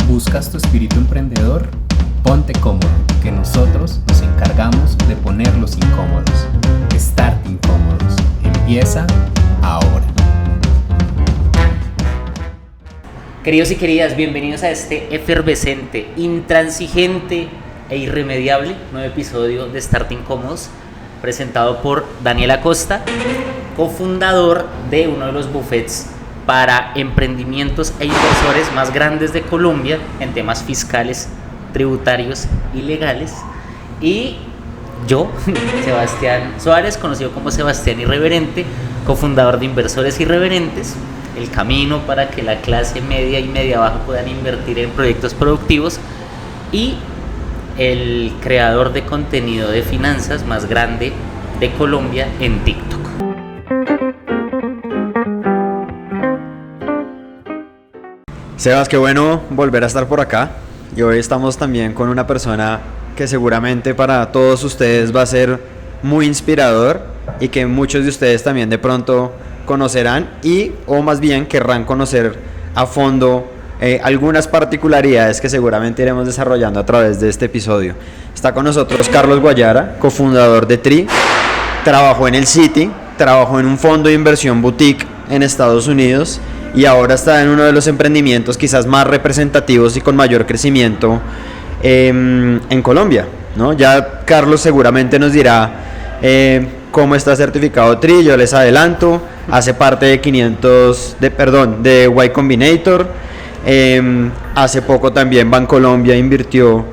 ¿Buscas tu espíritu emprendedor? Ponte cómodo, que nosotros nos encargamos de ponerlos incómodos. Start Incómodos. Empieza ahora. Queridos y queridas, bienvenidos a este efervescente, intransigente e irremediable nuevo episodio de Start Incómodos, presentado por Daniel Acosta, cofundador de uno de los buffets para emprendimientos e inversores más grandes de Colombia en temas fiscales, tributarios y legales. Y yo, Sebastián Suárez, conocido como Sebastián Irreverente, cofundador de Inversores Irreverentes, el camino para que la clase media y media baja puedan invertir en proyectos productivos, y el creador de contenido de finanzas más grande de Colombia en TikTok. Sebas, qué bueno volver a estar por acá, y hoy estamos también con una persona que seguramente para todos ustedes va a ser muy inspirador y que muchos de ustedes también de pronto conocerán o más bien querrán conocer a fondo algunas particularidades que seguramente iremos desarrollando a través de este episodio. Está con nosotros Carlos Guayara, cofundador de TRI, trabajó en el Citi, trabajó en un fondo de inversión boutique en Estados Unidos y ahora está en uno de los emprendimientos quizás más representativos y con mayor crecimiento en Colombia, ¿no? Ya Carlos seguramente nos dirá cómo está certificado TRI. Yo les adelanto, hace parte de de Y Combinator. Hace poco también Bancolombia invirtió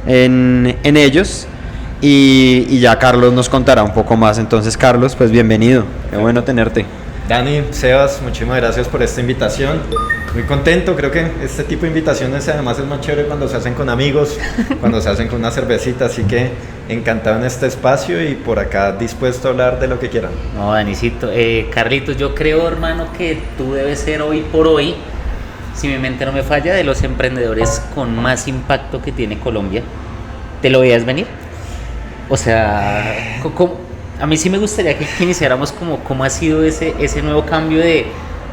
en ellos y ya Carlos nos contará un poco más. Entonces, Carlos, pues bienvenido, qué bueno tenerte. Dani, Sebas, muchísimas gracias por esta invitación. Muy contento, creo que este tipo de invitaciones además es más chévere cuando se hacen con amigos, cuando se hacen con una cervecita, así que encantado en este espacio y por acá dispuesto a hablar de lo que quieran. No, Danicito, Carlitos, yo creo, hermano, que tú debes ser hoy por hoy, si mi mente no me falla, de los emprendedores con más impacto que tiene Colombia. ¿Te lo veías venir? O sea, a mí sí me gustaría que iniciáramos cómo ha sido ese nuevo cambio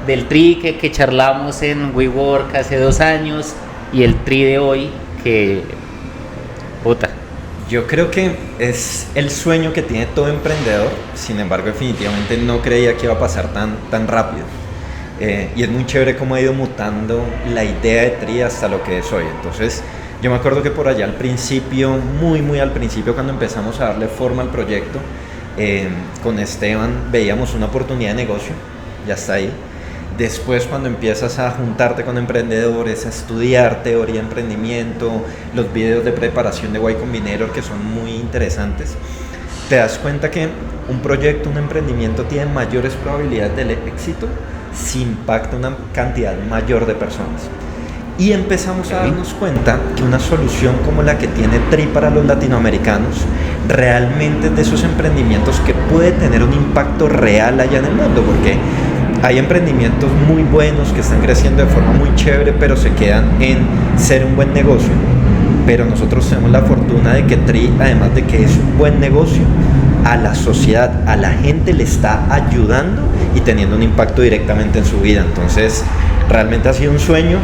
del TRI que charlamos en WeWork hace 2 años y el TRI de hoy que... puta. Yo creo que es el sueño que tiene todo emprendedor, sin embargo definitivamente no creía que iba a pasar tan rápido. Y es muy chévere cómo ha ido mutando la idea de TRI hasta lo que es hoy. Entonces yo me acuerdo que por allá al principio, muy al principio, cuando empezamos a darle forma al proyecto, con Esteban veíamos una oportunidad de negocio, ya está ahí. Después, cuando empiezas a juntarte con emprendedores, a estudiar teoría de emprendimiento, los videos de preparación de Y Combinator que son muy interesantes, te das cuenta que un proyecto, un emprendimiento tiene mayores probabilidades de éxito si impacta una cantidad mayor de personas. Y empezamos a darnos cuenta que una solución como la que tiene TRI para los latinoamericanos realmente es de esos emprendimientos que puede tener un impacto real allá en el mundo, porque hay emprendimientos muy buenos que están creciendo de forma muy chévere, pero se quedan en ser un buen negocio. Pero nosotros tenemos la fortuna de que TRI, además de que es un buen negocio, a la sociedad, a la gente le está ayudando y teniendo un impacto directamente en su vida. Entonces, realmente ha sido un sueño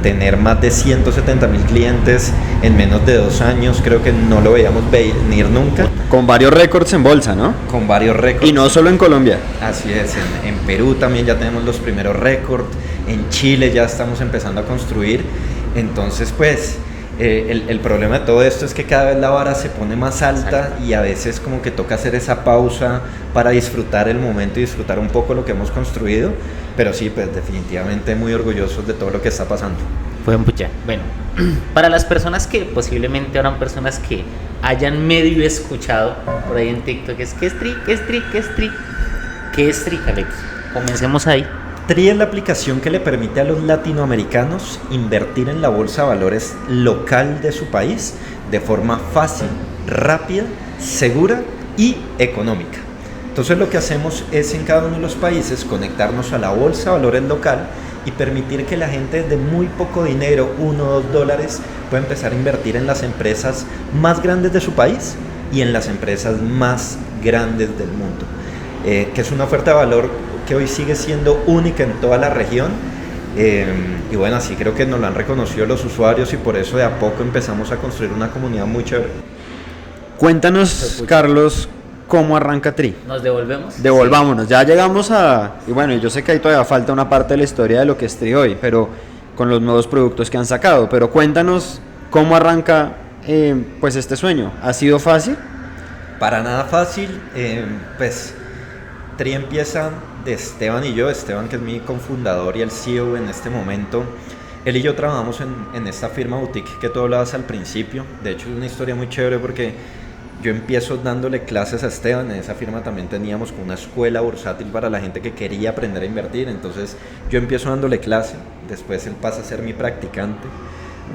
tener más de 170,000 clientes en menos de 2 años. Creo que no lo veíamos venir nunca. Con varios récords en bolsa, ¿no? Con varios récords. Y no solo en Colombia. Así es, en Perú también ya tenemos los primeros récords, en Chile ya estamos empezando a construir. Entonces, pues, el problema de todo esto es que cada vez la vara se pone más alta y a veces como que toca hacer esa pausa para disfrutar el momento y disfrutar un poco lo que hemos construido. Pero sí, pues definitivamente muy orgullosos de todo lo que está pasando. Bueno, para las personas que posiblemente habrán personas que hayan medio escuchado por ahí en TikTok, ¿qué es TRI? ¿Qué es TRI, Carlitos? Comencemos ahí. TRI es la aplicación que le permite a los latinoamericanos invertir en la bolsa de valores local de su país de forma fácil, rápida, segura y económica. Entonces lo que hacemos es en cada uno de los países conectarnos a la bolsa de valores local y permitir que la gente de muy poco dinero, $1 o $2, pueda empezar a invertir en las empresas más grandes de su país y en las empresas más grandes del mundo, que es una oferta de valor que hoy sigue siendo única en toda la región Y bueno, así creo que nos lo han reconocido los usuarios y por eso de a poco empezamos a construir una comunidad muy chévere. Cuéntanos, Carlos, ¿cómo arranca Tri? ¿Nos devolvemos? Devolvámonos, ya llegamos a... Y bueno, yo sé que ahí todavía falta una parte de la historia de lo que es Tri hoy, pero con los nuevos productos que han sacado. Pero cuéntanos cómo arranca pues este sueño. ¿Ha sido fácil? Para nada fácil, pues Tri empieza de Esteban y yo, Esteban que es mi cofundador y el CEO en este momento. Él y yo trabajamos en esta firma boutique que tú hablabas al principio. De hecho es una historia muy chévere porque yo empiezo dándole clases a Esteban. En esa firma también teníamos una escuela bursátil para la gente que quería aprender a invertir. Entonces yo empiezo dándole clase, después él pasa a ser mi practicante,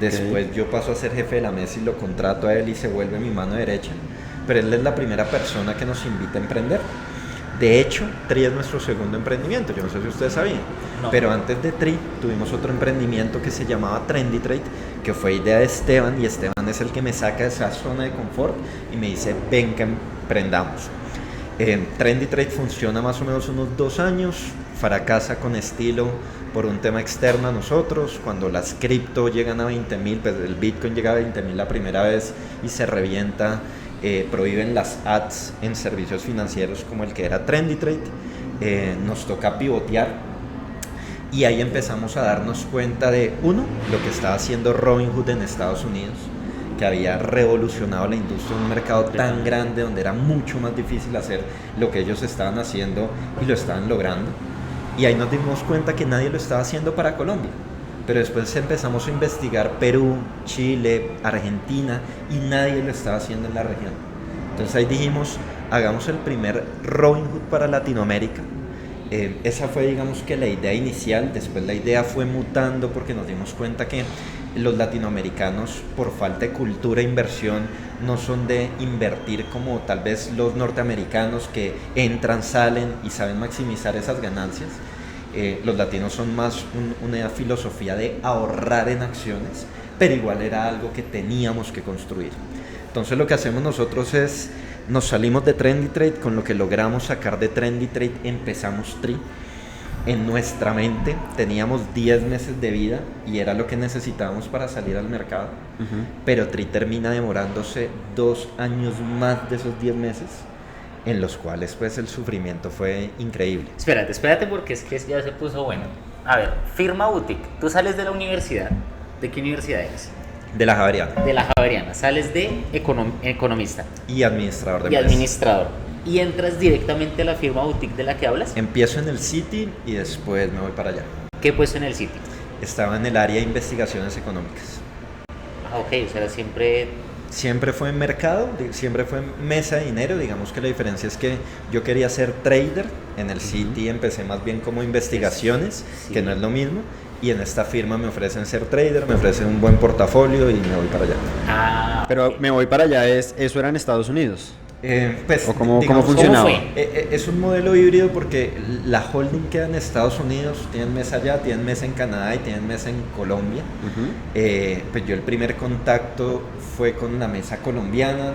después yo paso a ser jefe de la mesa y lo contrato a él y se vuelve mi mano derecha. Pero él es la primera persona que nos invita a emprender. De hecho, Tri es nuestro segundo emprendimiento, yo no sé si ustedes sabían, pero antes de Tri tuvimos otro emprendimiento que se llamaba Trendy Trade, que fue idea de Esteban, y Esteban es el que me saca de esa zona de confort y me dice, ven que emprendamos. Trendy Trade funciona más o menos unos 2 años, fracasa con estilo por un tema externo a nosotros. Cuando las cripto llegan a 20.000, pues el Bitcoin llega a 20.000 la primera vez y se revienta. Prohíben las ads en servicios financieros como el que era Trendy Trade. Nos toca pivotear y ahí empezamos a darnos cuenta de, uno, lo que estaba haciendo Robinhood en Estados Unidos, que había revolucionado la industria en un mercado tan grande donde era mucho más difícil hacer lo que ellos estaban haciendo y lo estaban logrando. Y ahí nos dimos cuenta que nadie lo estaba haciendo para Colombia. Pero después empezamos a investigar Perú, Chile, Argentina y nadie lo estaba haciendo en la región. Entonces ahí dijimos, hagamos el primer Robinhood para Latinoamérica. Esa fue, digamos, que la idea inicial. Después la idea fue mutando porque nos dimos cuenta que los latinoamericanos, por falta de cultura e inversión, no son de invertir como tal vez los norteamericanos que entran, salen y saben maximizar esas ganancias. Los latinos son más una filosofía de ahorrar en acciones, pero igual era algo que teníamos que construir. Entonces lo que hacemos nosotros es, nos salimos de Trendy Trade, con lo que logramos sacar de Trendy Trade empezamos Tri. En nuestra mente teníamos 10 meses de vida y era lo que necesitábamos para salir al mercado, pero Tri termina demorándose 2 años más de esos 10 meses, en los cuales pues el sufrimiento fue increíble. Espérate porque es que ya se puso bueno. A ver, firma boutique, tú sales de la universidad, ¿de qué universidad eres? De la Javeriana. De la Javeriana, sales de economista. Y administrador de Y empresas. administrador. Y entras directamente a la firma boutique de la que hablas. Empiezo en el Citi y después me voy para allá. ¿Qué puesto en el sitio? Estaba en el área de investigaciones económicas. Ah, ok, o sea, Siempre fue en mercado, siempre fue en mesa de dinero. Digamos que la diferencia es que yo quería ser trader. En el Citi empecé más bien como investigaciones, Sí. que no es lo mismo. Y en esta firma me ofrecen ser trader, me ofrecen un buen portafolio y me voy para allá. Ah, Pero ok. me voy para allá, ¿eso era en Estados Unidos? Pues, ¿O cómo digamos, funcionaba? ¿Cómo fue? Es un modelo híbrido porque la holding queda en Estados Unidos, tienen mesa allá, tienen mesa en Canadá y tienen mesa en Colombia. Pues yo el primer contacto fue con la mesa colombiana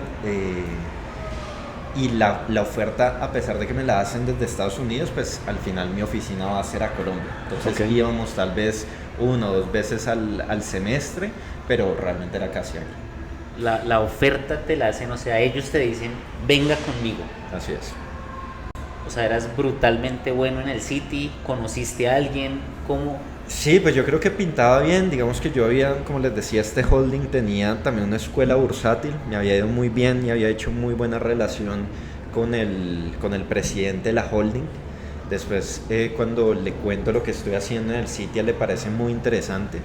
y la oferta, a pesar de que me la hacen desde Estados Unidos, pues al final mi oficina va a ser a Colombia. Entonces Ok. íbamos tal vez 1 o 2 veces al semestre, pero realmente era casi aquí. La oferta te la hacen, o sea, ellos te dicen, venga conmigo. Así es. O sea, eras brutalmente bueno en el Citi, conociste a alguien, ¿cómo? Sí, pues yo creo que pintaba bien. Digamos que yo había, como les decía, este holding tenía también una escuela bursátil, me había ido muy bien y había hecho muy buena relación con el presidente de la holding. Después, cuando le cuento lo que estoy haciendo en el Citi, le parece muy interesante.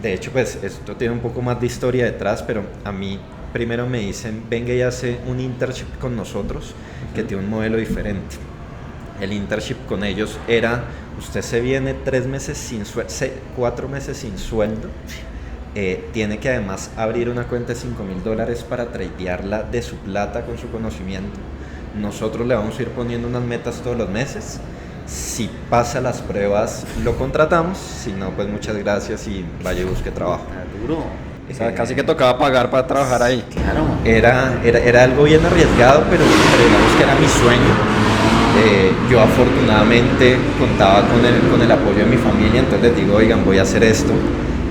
De hecho, pues esto tiene un poco más de historia detrás, pero a mí primero me dicen, venga y hace un internship con nosotros, que tiene un modelo diferente. El internship con ellos era, usted se viene 3 meses sin sueldo, 4 meses sin sueldo, tiene que además abrir una cuenta de $5,000 para tradearla de su plata con su conocimiento. Nosotros le vamos a ir poniendo unas metas todos los meses. Si pasa las pruebas, lo contratamos. Si no, pues muchas gracias y vaya y busque trabajo. Está duro. O sea, casi que tocaba pagar para trabajar ahí. Claro. Era algo bien arriesgado, pero digamos que era mi sueño. Yo afortunadamente contaba con el apoyo de mi familia, entonces les digo, oigan, voy a hacer esto.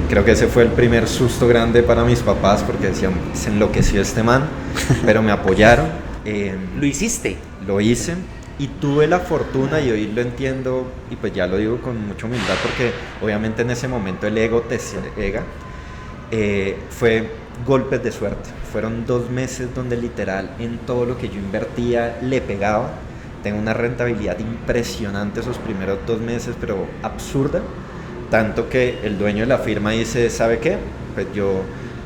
Creo que ese fue el primer susto grande para mis papás porque decían, se enloqueció este man, pero me apoyaron. ¿Lo hiciste? Lo hice y tuve la fortuna, y hoy lo entiendo y pues ya lo digo con mucha humildad porque obviamente en ese momento el ego te ciega. Fue golpes de suerte. Fueron 2 meses donde literal en todo lo que yo invertía le pegaba. Tengo una rentabilidad impresionante esos primeros 2 meses, pero absurda. Tanto que el dueño de la firma dice, ¿sabe qué? Pues yo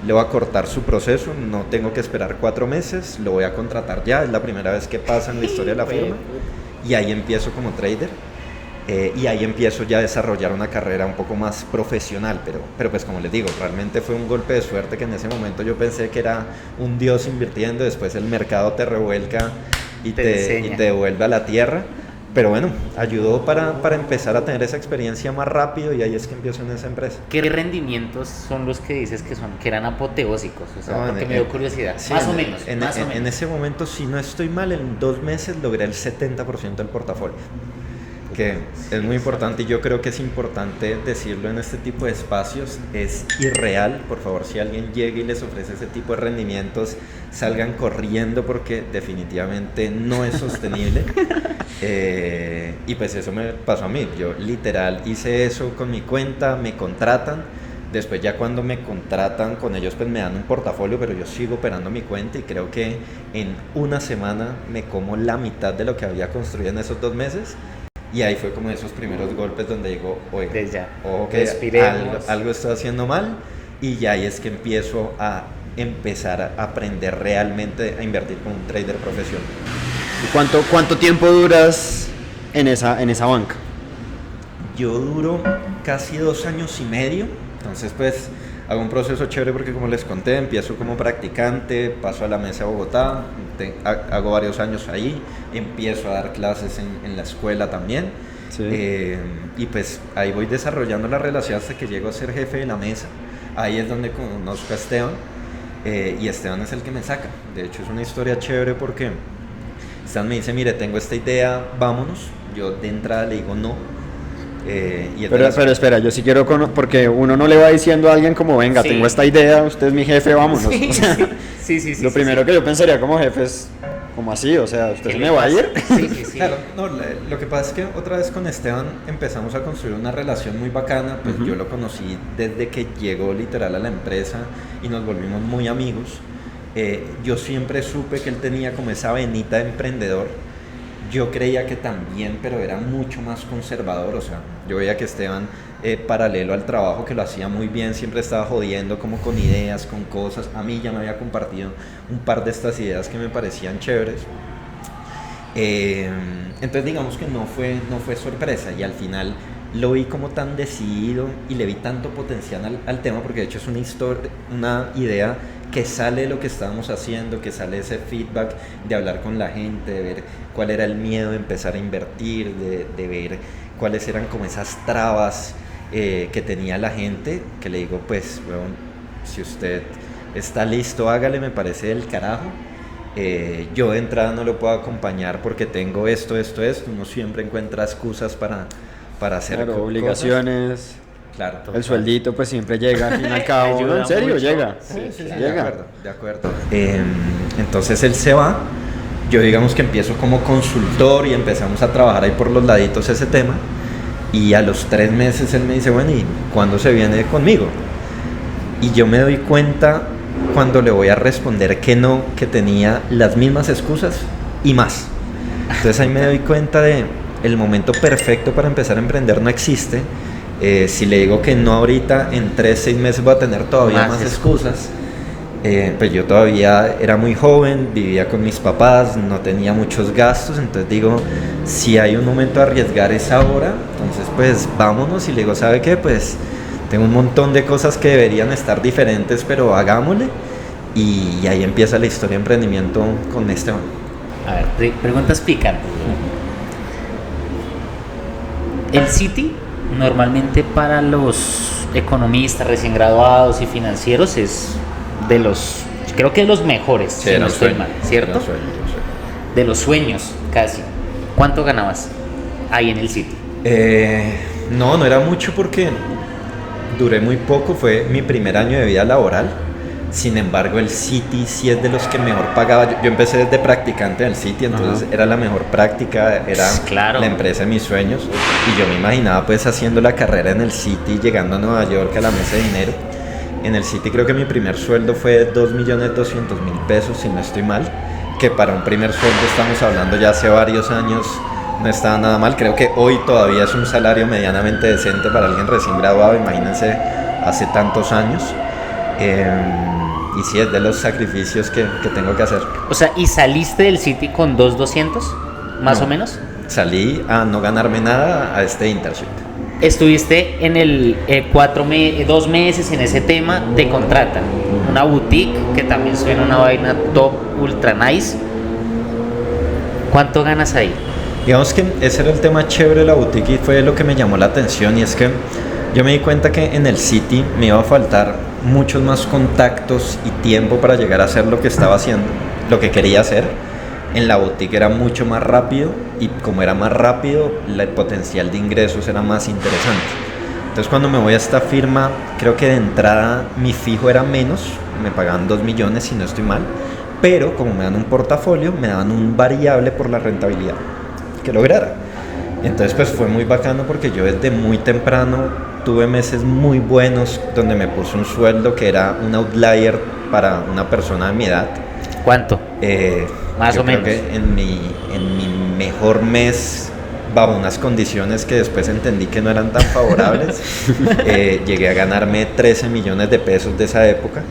le voy a cortar su proceso, no tengo que esperar 4 meses, lo voy a contratar ya, es la primera vez que pasa en la historia de la firma. Y ahí empiezo como trader. Y ahí empiezo ya a desarrollar una carrera un poco más profesional, pero pues como les digo, realmente fue un golpe de suerte que en ese momento yo pensé que era un dios invirtiendo, después el mercado te revuelca y te devuelve a la tierra, pero bueno, ayudó para empezar a tener esa experiencia más rápido y ahí es que empiezo en esa empresa. ¿Qué rendimientos son los que dices que eran apoteósicos? O sea, porque me dio curiosidad. Sí, más o menos. En ese momento, si no estoy mal, en 2 meses logré el 70% del portafolio. Que es muy importante y yo creo que es importante decirlo en este tipo de espacios, es irreal. Por favor, si alguien llega y les ofrece ese tipo de rendimientos, salgan corriendo porque definitivamente no es sostenible. Y pues eso me pasó a mí, yo literal hice eso con mi cuenta, me contratan, después ya cuando me contratan con ellos pues me dan un portafolio, pero yo sigo operando mi cuenta y creo que en una semana me como la mitad de lo que había construido en esos 2 meses. Y ahí fue como esos primeros golpes donde digo, oiga, ojo que algo estoy haciendo mal, y ya ahí es que empiezo a empezar a aprender realmente a invertir como un trader profesional. ¿Y cuánto tiempo duras en esa banca? Yo duro casi 2 años y medio, entonces pues hago un proceso chévere porque como les conté, empiezo como practicante, paso a la mesa de Bogotá, hago varios años ahí, empiezo a dar clases en la escuela también, sí. Y pues ahí voy desarrollando la relación hasta que llego a ser jefe de la mesa. Ahí es donde conozco a Esteban, y Esteban es el que me saca. De hecho es una historia chévere porque Esteban me dice, mire, tengo esta idea, vámonos. Yo de entrada le digo no. Pero espera, yo sí quiero porque uno no le va diciendo a alguien como, venga, sí, tengo esta idea, usted es mi jefe, vámonos. Sí, o sea, sí, lo primero que yo pensaría como jefe es, como así, o sea, ¿usted se me va a ir? Sí. Claro, no, lo que pasa es que otra vez con Esteban empezamos a construir una relación muy bacana, pues yo lo conocí desde que llegó literal a la empresa y nos volvimos muy amigos. Yo siempre supe que él tenía como esa venita de emprendedor. Yo creía que también, pero era mucho más conservador, o sea, yo veía que Esteban, paralelo al trabajo que lo hacía muy bien, siempre estaba jodiendo como con ideas, con cosas. A mí ya me había compartido un par de estas ideas que me parecían chéveres. Entonces digamos que no fue sorpresa, y al final lo vi como tan decidido y le vi tanto potencial al tema, porque de hecho es una idea que sale de lo que estábamos haciendo, que sale ese feedback de hablar con la gente, de ver cuál era el miedo de empezar a invertir, de ver cuáles eran como esas trabas que tenía la gente, que le digo, pues, bueno, si usted está listo, hágale, me parece del carajo. Yo de entrada no lo puedo acompañar porque tengo esto, uno siempre encuentra excusas para hacer obligaciones. Claro, el sueldito pues siempre llega al fin y al cabo. ¿No? ¿En serio? Mucho. Llega. Sí, llega. De acuerdo. Entonces él se va, yo digamos que empiezo como consultor y empezamos a trabajar ahí por los laditos ese tema, y a los 3 meses él me dice, bueno, ¿y cuándo se viene conmigo? Y yo me doy cuenta cuando le voy a responder que no, que tenía las mismas excusas y más. Entonces ahí me doy cuenta de el momento perfecto para empezar a emprender no existe. Si le digo que no ahorita, en 3-6 meses voy a tener todavía más excusas. Pues yo todavía era muy joven, vivía con mis papás, no tenía muchos gastos, entonces digo, si hay un momento de arriesgar es ahora, entonces pues vámonos. Y le digo, ¿sabe qué? Pues tengo un montón de cosas que deberían estar diferentes, pero hagámosle. Y ahí empieza la historia de emprendimiento con Esteban. A ver, preguntas picantes. El Citi normalmente para los economistas recién graduados y financieros es de los, creo que de los mejores, sí, si no estoy mal, ¿cierto? Sueño. De los sueños, casi. ¿Cuánto ganabas ahí en el City? No era mucho porque duré muy poco, fue mi primer año de vida laboral. Sin embargo, el City sí es de los que mejor pagaba. Yo empecé desde practicante en el City, entonces era la mejor práctica, era Claro. la empresa de mis sueños. Y yo me imaginaba pues haciendo la carrera en el City, llegando a Nueva York a la mesa de dinero. En el City creo que mi primer sueldo fue 2.200.000 pesos, si no estoy mal, que para un primer sueldo estamos hablando ya hace varios años, no estaba nada mal. Creo que hoy todavía es un salario medianamente decente para alguien recién graduado, imagínense hace tantos años. Y sí, es de los sacrificios que tengo que hacer. O sea, ¿y saliste del City con 2.200 más No. o menos? Salí a no ganarme nada a este internship. Estuviste en el 2 meses en ese tema, te contratan. Una boutique que también suena una vaina top, ultra nice. ¿Cuánto ganas ahí? Digamos que ese era el tema chévere de la boutique y fue lo que me llamó la atención, y es que yo me di cuenta que en el City me iba a faltar muchos más contactos y tiempo para llegar a hacer lo que estaba haciendo, lo que quería hacer. En la boutique era mucho más rápido, y como era más rápido, el potencial de ingresos era más interesante. Entonces cuando me voy a esta firma, creo que de entrada mi fijo era menos, me pagaban 2 millones si no estoy mal, pero como me dan un portafolio, me daban un variable por la rentabilidad que lograra. Entonces pues fue muy bacano porque yo desde muy temprano tuve meses muy buenos donde me puse un sueldo que era un outlier para una persona de mi edad. ¿Cuánto? Más Yo o creo menos. que en mi mejor mes, bajo unas condiciones que después entendí que no eran tan favorables, llegué a ganarme 13 millones de pesos de esa época,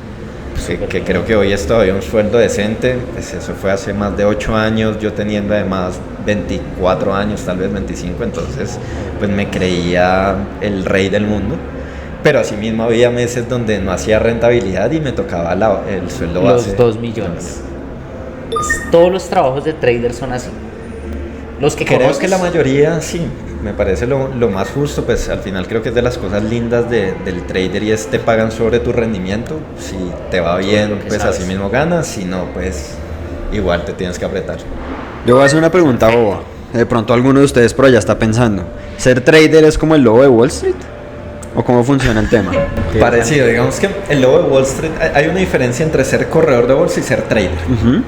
que creo que hoy es todavía un sueldo decente. Pues eso fue hace más de 8 años, yo teniendo además 24 años, tal vez 25, entonces pues me creía el rey del mundo. Pero asimismo había meses donde no hacía rentabilidad y me tocaba el sueldo base. Los 2 millones. Todos los trabajos de trader son así. Los que Creo conoces. que la mayoría sí, me parece lo más justo. Pues al final creo que es de las cosas lindas del trader, y es te pagan sobre tu rendimiento. Si te va bien, lo que pues sabes. así mismo ganas; si no, pues igual te tienes que apretar. Yo voy a hacer una pregunta boba. De pronto alguno de ustedes por allá está pensando, ¿ser trader es como el lobo de Wall Street? ¿O cómo funciona el tema? Parecido, digamos que el lobo de Wall Street, hay una diferencia entre ser corredor de bolsa y ser trader. Ujú.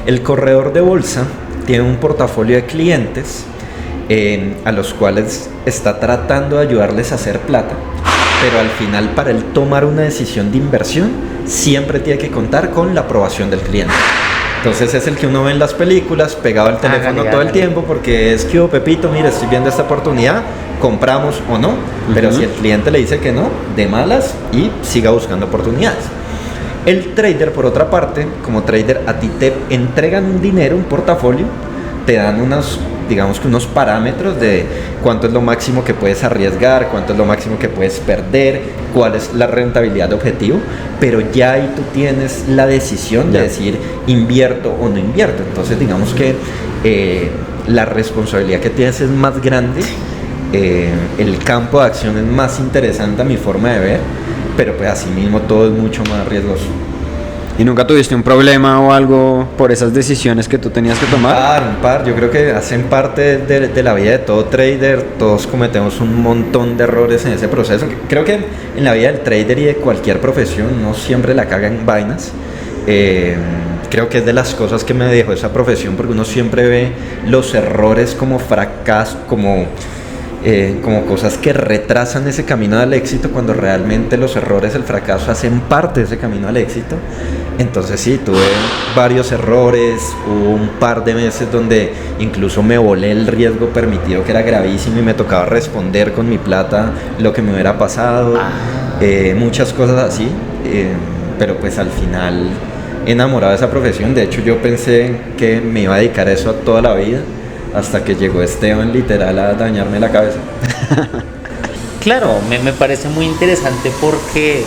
El corredor de bolsa tiene un portafolio de clientes a los cuales está tratando de ayudarles a hacer plata, pero al final, para él tomar una decisión de inversión, siempre tiene que contar con la aprobación del cliente. Entonces es el que uno ve en las películas, pegado al teléfono todo el tiempo, porque es que, Pepito, mira, estoy viendo esta oportunidad, compramos o no. Pero si el cliente le dice que no, de malas, y siga buscando oportunidades. El trader, por otra parte, como trader, a ti te entregan un dinero, un portafolio, te dan digamos que unos parámetros de cuánto es lo máximo que puedes arriesgar, cuánto es lo máximo que puedes perder, cuál es la rentabilidad de objetivo, pero ya ahí tú tienes la decisión de decir invierto o no invierto. Entonces digamos que la responsabilidad que tienes es más grande, el campo de acción es más interesante a mi forma de ver, pero pues así mismo todo es mucho más riesgoso. ¿Y nunca tuviste un problema o algo por esas decisiones que tú tenías que tomar? Un par. Yo creo que hacen parte de la vida de todo trader. Todos cometemos un montón de errores en ese proceso. Creo que en la vida del trader y de cualquier profesión no siempre la caga en vainas. Creo que es de las cosas que me dejó esa profesión, porque uno siempre ve los errores como fracaso, como cosas que retrasan ese camino al éxito, cuando realmente los errores, el fracaso, hacen parte de ese camino al éxito. Entonces sí, tuve varios errores, hubo un par de meses donde incluso me volé el riesgo permitido, que era gravísimo, y me tocaba responder con mi plata lo que me hubiera pasado, muchas cosas así, pero pues al final enamorado de esa profesión. De hecho yo pensé que me iba a dedicar a eso toda la vida, hasta que llegó Esteban literal a dañarme la cabeza. Claro, me parece muy interesante porque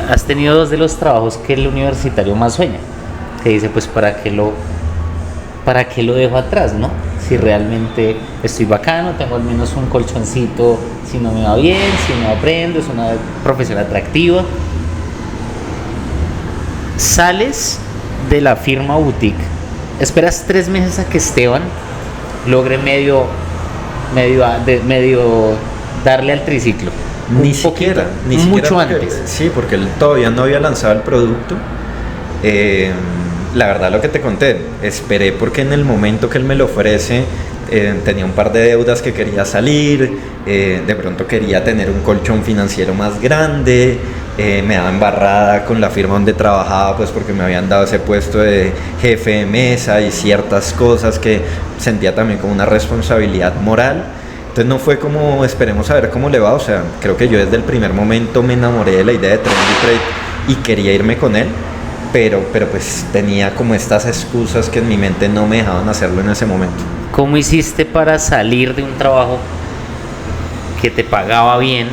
has tenido dos de los trabajos que el universitario más sueña. Que dice, pues, ¿para qué lo dejo atrás, no? Si realmente estoy bacano, tengo al menos un colchoncito, si no me va bien, si no aprendo, es una profesión atractiva. Sales de la firma boutique, esperas 3 meses a que Esteban logre medio darle al triciclo. Ni siquiera Mucho porque, antes. sí, porque él todavía no había lanzado el producto. La verdad, lo que te conté, esperé porque en el momento que él me lo ofrece, tenía un par de deudas que quería salir, de pronto quería tener un colchón financiero más grande, me daba embarrada con la firma donde trabajaba, pues porque me habían dado ese puesto de jefe de mesa y ciertas cosas que sentía también como una responsabilidad moral. Entonces no fue como esperemos a ver cómo le va, o sea, creo que yo desde el primer momento me enamoré de la idea de Trendy Trade y quería irme con él, pero pues tenía como estas excusas que en mi mente no me dejaban hacerlo en ese momento. ¿Cómo hiciste para salir de un trabajo que te pagaba bien?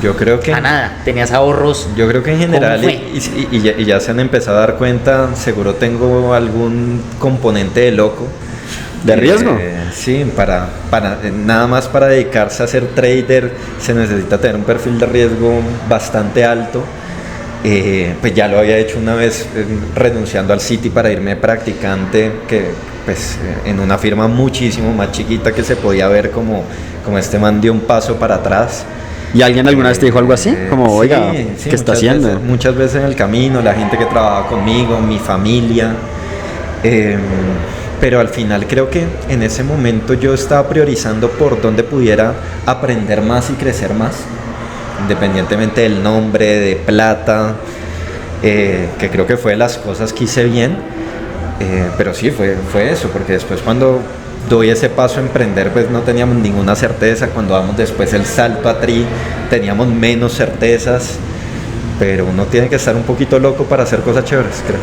Yo creo que... A nada, tenías ahorros. Yo creo que en general, ¿Cómo fue? y ya se han empezado a dar cuenta, seguro tengo algún componente de loco. ¿De riesgo? Sí, nada más para dedicarse a ser trader se necesita tener un perfil de riesgo bastante alto. Pues ya lo había hecho una vez renunciando al Citi para irme practicante, que pues en una firma muchísimo más chiquita que se podía ver como este man dio un paso para atrás. ¿Y alguien alguna vez te dijo algo así? Como, oiga, sí, ¿qué está haciendo? Muchas veces en el camino, la gente que trabajaba conmigo, mi familia. Pero al final creo que en ese momento yo estaba priorizando por dónde pudiera aprender más y crecer más, independientemente del nombre, de plata, que creo que fue de las cosas que hice bien. Pero sí, fue eso, porque después cuando doy ese paso a emprender, pues no teníamos ninguna certeza. Cuando damos después el salto a Tri, teníamos menos certezas. Pero uno tiene que estar un poquito loco para hacer cosas chéveres, creo.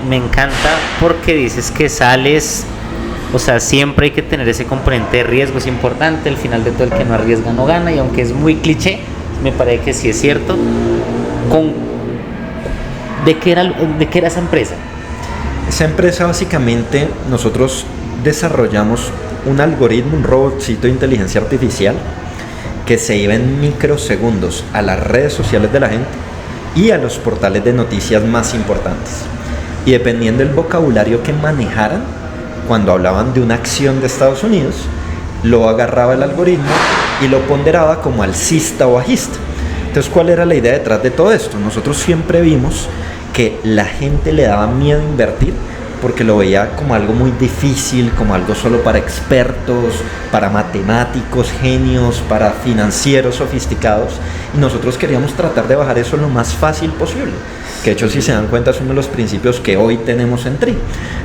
Me encanta porque dices que sales, o sea, siempre hay que tener ese componente de riesgo, es importante. Al final de todo, el que no arriesga no gana, y aunque es muy cliché, me parece que sí es cierto. ¿De qué era esa empresa? Esa empresa, básicamente, nosotros desarrollamos un algoritmo, un robotcito de inteligencia artificial que se iba en microsegundos a las redes sociales de la gente y a los portales de noticias más importantes. Y dependiendo del vocabulario que manejaran, cuando hablaban de una acción de Estados Unidos, lo agarraba el algoritmo y lo ponderaba como alcista o bajista. Entonces, ¿cuál era la idea detrás de todo esto? Nosotros siempre vimos que la gente le daba miedo invertir porque lo veía como algo muy difícil, como algo solo para expertos, para matemáticos, genios, para financieros sofisticados, y nosotros queríamos tratar de bajar eso lo más fácil posible, que de hecho, si se dan cuenta, es uno de los principios que hoy tenemos en Tri.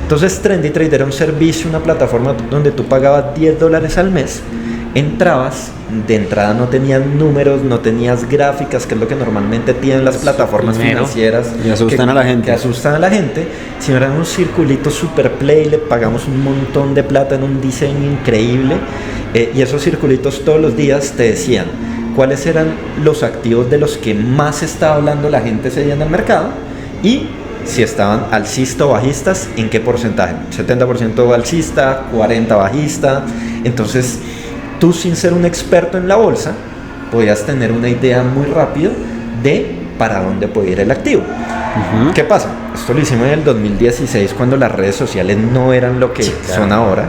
Entonces, Trendy Trade era un servicio, una plataforma donde tú pagabas $10 al mes, entrabas, de entrada no tenías números, no tenías gráficas, que es lo que normalmente tienen las plataformas financieras. Y asustan a la gente. Que asustan a la gente, sino eran un circulito super play, le pagamos un montón de plata en un diseño increíble, y esos circulitos todos los días te decían cuáles eran los activos de los que más estaba hablando la gente ese día en el mercado, y si estaban alcista o bajistas, en qué porcentaje, 70% alcista, 40% bajista. Entonces tú, sin ser un experto en la bolsa, podías tener una idea muy rápido de para dónde podía ir el activo. Uh-huh. ¿Qué pasa? Esto lo hicimos en el 2016, cuando las redes sociales no eran lo que son ahora.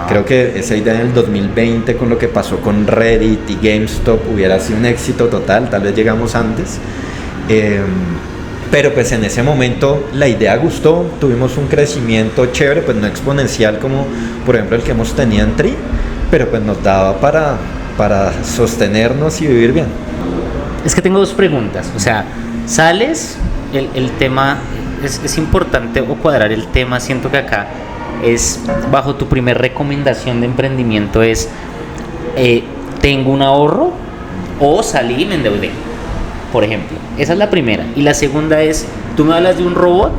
Creo que esa idea en el 2020, con lo que pasó con Reddit y GameStop, hubiera sido un éxito total. Tal vez llegamos antes. Pero pues en ese momento la idea gustó, tuvimos un crecimiento chévere, pues no exponencial como por ejemplo el que hemos tenido en Tri, pero pues nos daba para sostenernos y vivir bien. Es que tengo dos preguntas, o sea, sales, el tema, es importante o cuadrar el tema, siento que acá es, bajo tu primer recomendación de emprendimiento es, tengo un ahorro o salí y me endeudé, por ejemplo. Esa es la primera. Y la segunda es, tú me hablas de un robot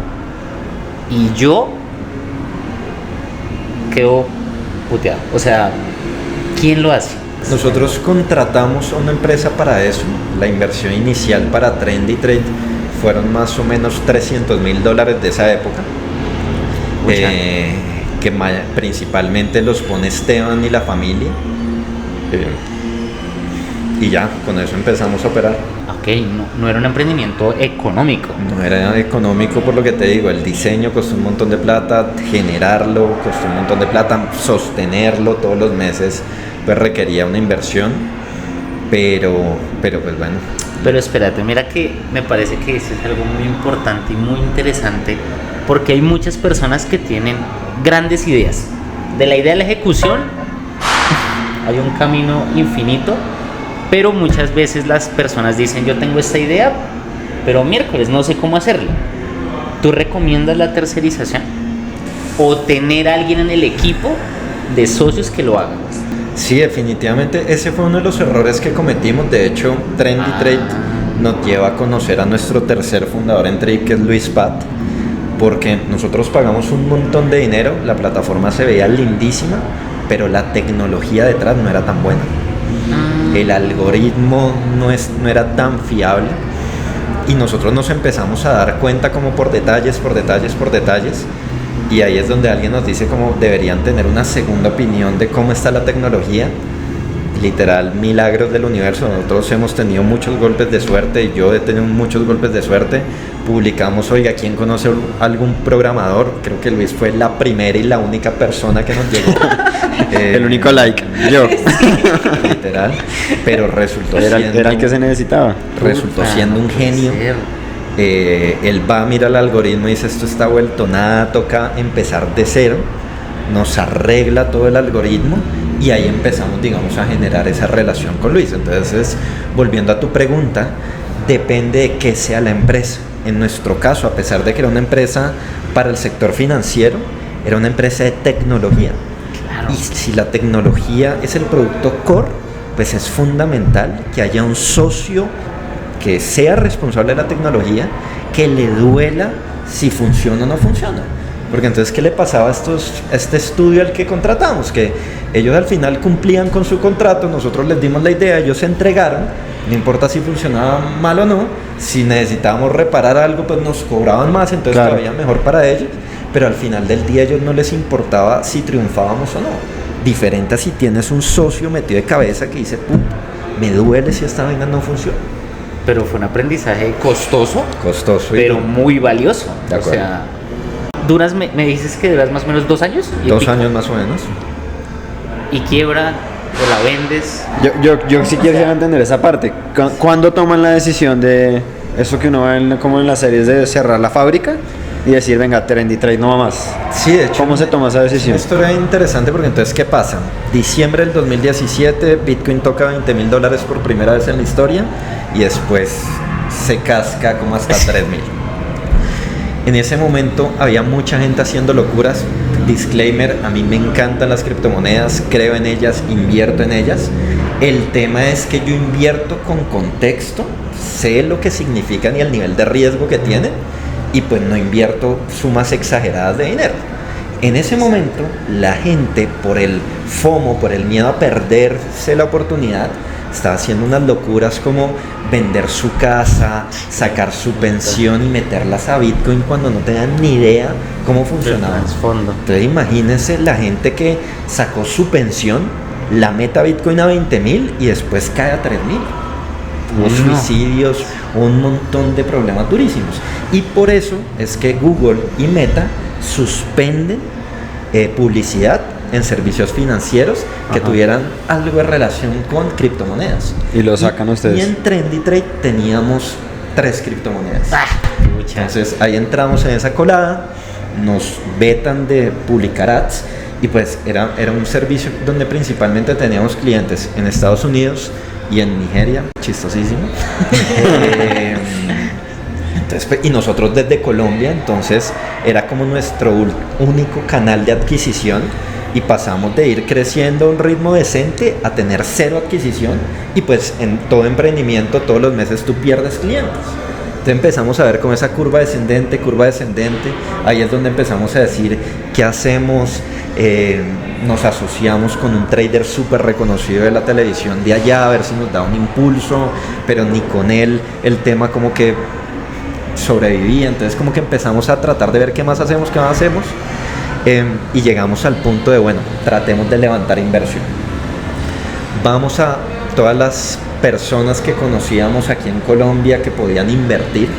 y yo quedo puteado, o sea, ¿quién lo hace? Nosotros contratamos a una empresa para eso. La inversión inicial para Trendy Trade fueron más o menos $300,000 de esa época, que principalmente los pone Esteban y la familia. y ya, con eso empezamos a operar. Ok, no era un emprendimiento económico. No era económico por lo que te digo, el diseño costó un montón de plata, generarlo costó un montón de plata, sostenerlo todos los meses pues requería una inversión, pero pues bueno. Pero espérate, mira que me parece que eso es algo muy importante y muy interesante, porque hay muchas personas que tienen grandes ideas. De la idea a la ejecución hay un camino infinito, pero muchas veces las personas dicen, yo tengo esta idea, pero miércoles no sé cómo hacerla. ¿Tú recomiendas la tercerización? ¿O tener a alguien en el equipo de socios que lo hagan? Sí, definitivamente ese fue uno de los errores que cometimos. De hecho, Trendy Trade nos lleva a conocer a nuestro tercer fundador en Trade, que es Luis Pat, porque nosotros pagamos un montón de dinero, la plataforma se veía lindísima, pero la tecnología detrás no era tan buena. El algoritmo no era tan fiable y nosotros nos empezamos a dar cuenta como por detalles, y ahí es donde alguien nos dice como deberían tener una segunda opinión de cómo está la tecnología. Literal, milagros del universo. Nosotros hemos tenido muchos golpes de suerte y yo he tenido muchos golpes de suerte. Publicamos, oiga, ¿quién conoce algún programador? Creo que Luis fue la primera y la única persona que nos llegó. El único like, yo. Literal. Pero resultó Era el que se necesitaba. Resultó siendo un genio. Él va, mira el algoritmo y dice, esto está vuelto nada, toca empezar de cero. Nos arregla todo el algoritmo y ahí empezamos, digamos, a generar esa relación con Luis. Entonces, volviendo a tu pregunta, depende de qué sea la empresa. En nuestro caso, a pesar de que era una empresa para el sector financiero, era una empresa de tecnología. Claro. Y si la tecnología es el producto core, pues es fundamental que haya un socio que sea responsable de la tecnología, que le duela si funciona o no funciona. Porque entonces, ¿qué le pasaba a este estudio al que contratamos? Que ellos al final cumplían con su contrato, nosotros les dimos la idea, ellos se entregaron, no importa si funcionaba mal o no, si necesitábamos reparar algo, pues nos cobraban más, entonces claro, todavía mejor para ellos, pero al final del día a ellos no les importaba si triunfábamos o no. Diferente a si tienes un socio metido de cabeza que dice, me duele si esta vaina no funciona. Pero fue un aprendizaje costoso, pero muy valioso. De acuerdo. O sea, me dices que duras más o menos 2 años. 2 años más o menos. Y quiebra o la vendes. Yo sí quisiera entender esa parte. ¿Cuándo toman la decisión de eso que uno ve como en las series de cerrar la fábrica y decir, venga, Trendy Trade no va más? Sí, de hecho. ¿Cómo se toma esa decisión? Esto era interesante porque entonces, ¿qué pasa? Diciembre del 2017, Bitcoin toca $20,000 por primera vez en la historia y después se casca como hasta 3,000. En ese momento había mucha gente haciendo locuras. Disclaimer, a mí me encantan las criptomonedas, creo en ellas, invierto en ellas. El tema es que yo invierto con contexto, sé lo que significan y el nivel de riesgo que tienen, y pues no invierto sumas exageradas de dinero. En ese momento, la gente, por el FOMO, por el miedo a perderse la oportunidad, estaba haciendo unas locuras como vender su casa, sacar su pensión y meterlas a Bitcoin cuando no tenían ni idea cómo funcionaba. Entonces imagínense la gente que sacó su pensión, la mete a Bitcoin a 20,000 y después cae a 3,000. Hubo suicidios, un montón de problemas durísimos. Y por eso es que Google y Meta suspenden publicidad en servicios financieros que tuvieran algo de relación con criptomonedas. Y lo sacan ustedes. Y en Trendy Trade teníamos 3 criptomonedas. Entonces ahí entramos en esa colada, nos vetan de publicar ads y pues era un servicio donde principalmente teníamos clientes en Estados Unidos y en Nigeria, chistosísimo. Entonces, y nosotros desde Colombia, entonces era como nuestro único canal de adquisición y pasamos de ir creciendo a un ritmo decente a tener 0 adquisición y pues en todo emprendimiento todos los meses tú pierdes clientes. Entonces empezamos a ver como esa curva descendente, ahí es donde empezamos a decir qué hacemos. Nos asociamos con un trader súper reconocido de la televisión de allá a ver si nos da un impulso, pero ni con él el tema como que sobrevivía. Entonces como que empezamos a tratar de ver qué más hacemos, y llegamos al punto de, bueno, tratemos de levantar inversión. Vamos a todas las personas que conocíamos aquí en Colombia que podían invertir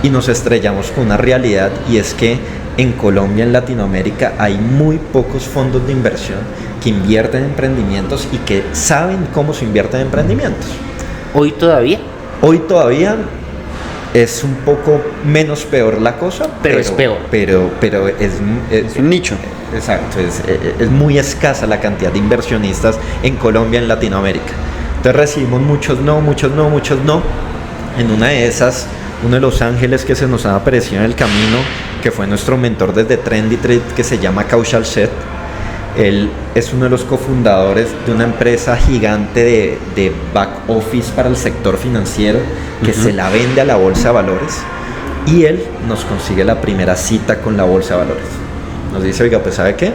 y nos estrellamos con una realidad, y es que en Colombia, en Latinoamérica, hay muy pocos fondos de inversión que invierten en emprendimientos y que saben cómo se invierte en emprendimientos. Hoy todavía, Hoy todavía es un poco menos peor la cosa, Pero es peor. Pero Es un nicho. Exacto, es muy escasa la cantidad de inversionistas en Colombia, en Latinoamérica. Entonces recibimos muchos no. En una de esas, uno de los ángeles que se nos ha aparecido en el camino, que fue nuestro mentor desde Trendy Trade, que se llama Kaushal Sheth. Él es uno de los cofundadores de una empresa gigante de back office para el sector financiero que se la vende a la bolsa de valores, y él nos consigue la primera cita con la bolsa de valores. Nos dice: oiga, pues ¿sabe qué?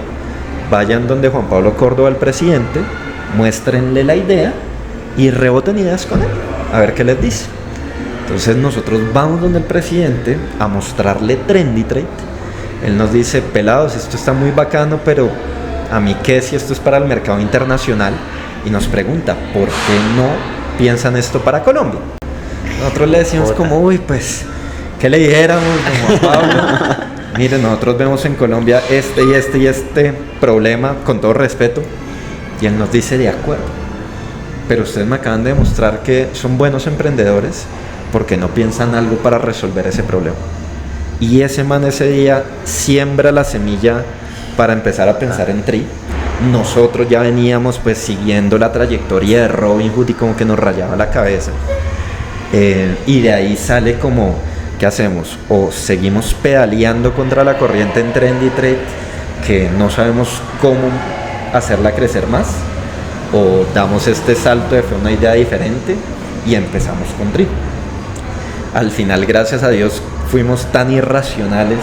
Vayan donde Juan Pablo Córdoba, el presidente, muéstrenle la idea y reboten ideas con él, a ver qué les dice. Entonces nosotros vamos donde el presidente a mostrarle Trendy Trade. Él nos dice: pelados, esto está muy bacano, pero a mí qué si esto es para el mercado internacional. Y nos pregunta: ¿por qué no piensan esto para Colombia? Nosotros le decimos como: uy, pues, ¿qué le dijéramos, don Juan Pablo? Mire, nosotros vemos en Colombia este y este problema, con todo respeto. Y él nos dice: de acuerdo, pero ustedes me acaban de demostrar que son buenos emprendedores, porque no piensan algo para resolver ese problema. Y ese man ese día siembra la semilla para empezar a pensar en Tri. Nosotros ya veníamos pues siguiendo la trayectoria de Robinhood y como que nos rayaba la cabeza. Y de ahí sale como, ¿qué hacemos? O seguimos pedaleando contra la corriente en Trendy Trade, que no sabemos cómo hacerla crecer más, o damos este salto de fe, una idea diferente, y empezamos con Tri. Al final, gracias a Dios, fuimos tan irracionales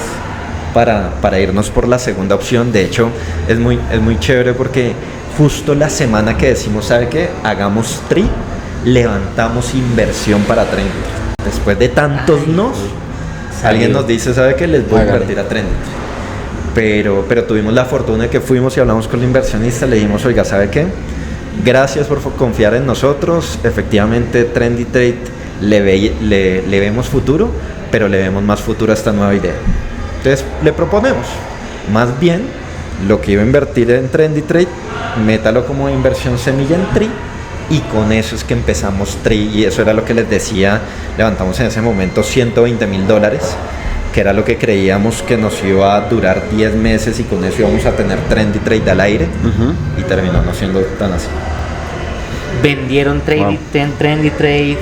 para irnos por la segunda opción. De hecho, es muy chévere porque justo la semana que decimos: ¿sabe qué? Hagamos Tri, levantamos inversión para Trendy. Después de tantos nos, alguien nos dice: ¿sabe qué? Les voy a invertir a Trendy. Pero tuvimos la fortuna de que fuimos y hablamos con el inversionista, le dijimos: oiga, ¿sabe qué? Gracias por confiar en nosotros. Efectivamente, Trendy Trade le vemos futuro, pero le vemos más futuro a esta nueva idea. Entonces le proponemos, más bien, lo que iba a invertir en Trendy Trade, métalo como inversión semilla en Tri, y con eso es que empezamos Tri. Y eso era lo que les decía, levantamos en ese momento $120,000, que era lo que creíamos que nos iba a durar 10 meses, y con eso íbamos a tener Trendy Trade al aire, y terminó no siendo tan así. vendieron Trendy Trade.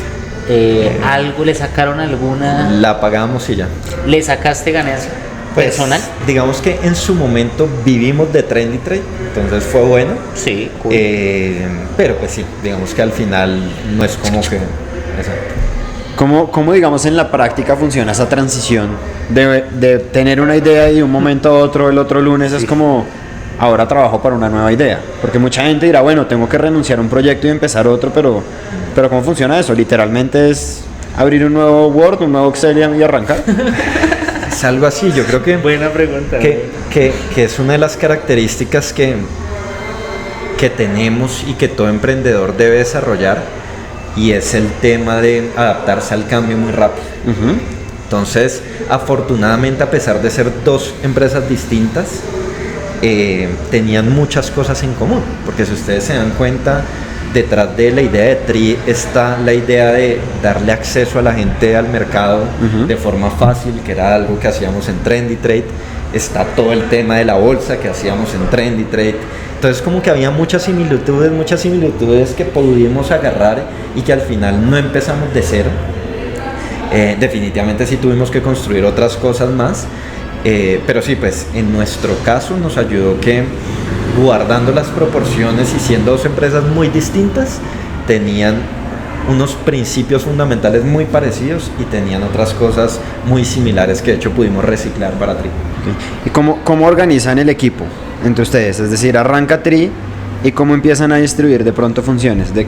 ¿Algo le sacaron alguna? La pagamos y ya. ¿Le sacaste ganancia personal? Digamos que en su momento vivimos de Trendy Trade, entonces fue bueno. Sí, cool. Pero pues sí, digamos que al final no es como que... Exacto. ¿Cómo, digamos, en la práctica funciona esa transición de tener una idea y de un momento a otro, el otro lunes es como, ahora trabajo para una nueva idea? Porque mucha gente dirá, bueno, tengo que renunciar a un proyecto y empezar otro, pero ¿cómo funciona eso? Literalmente es abrir un nuevo Word, un nuevo Excel y arrancar. Es algo así, yo creo que... Buena pregunta. Que es una de las características que tenemos y que todo emprendedor debe desarrollar, y es el tema de adaptarse al cambio muy rápido. Entonces, afortunadamente, a pesar de ser dos empresas distintas, tenían muchas cosas en común, porque si ustedes se dan cuenta, detrás de la idea de Tri está la idea de darle acceso a la gente al mercado de forma fácil, que era algo que hacíamos en Trendy Trade. Está todo el tema de la bolsa que hacíamos en Trendy Trade. Entonces como que había muchas similitudes que pudimos agarrar, y que al final no empezamos de cero. Definitivamente sí tuvimos que construir otras cosas más, pero sí, pues en nuestro caso nos ayudó que, guardando las proporciones y siendo dos empresas muy distintas, tenían unos principios fundamentales muy parecidos y tenían otras cosas muy similares que de hecho pudimos reciclar para Tri. ¿Y cómo organizan el equipo entre ustedes? Es decir, arranca Tri y cómo empiezan a distribuir de pronto funciones, de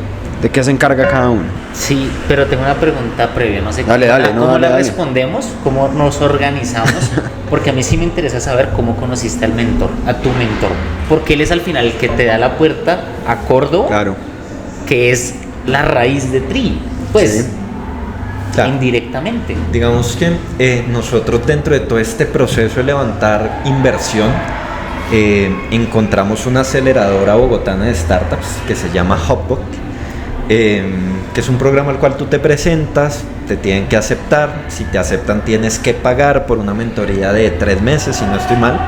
qué se encarga cada uno. Sí, pero tengo una pregunta previa, no sé dale, cómo la dale. respondemos, cómo nos organizamos, porque a mí sí me interesa saber cómo conociste al mentor, a tu mentor, porque él es al final el que te da la puerta a Córdoba, Claro. que es la raíz de Tri, pues Sí. Claro. indirectamente. Digamos que nosotros dentro de todo este proceso de levantar inversión encontramos una aceleradora bogotana de startups que se llama Hotbot, que es un programa al cual tú te presentas, te tienen que aceptar, si te aceptan tienes que pagar por una mentoría de 3 meses, si no estoy mal,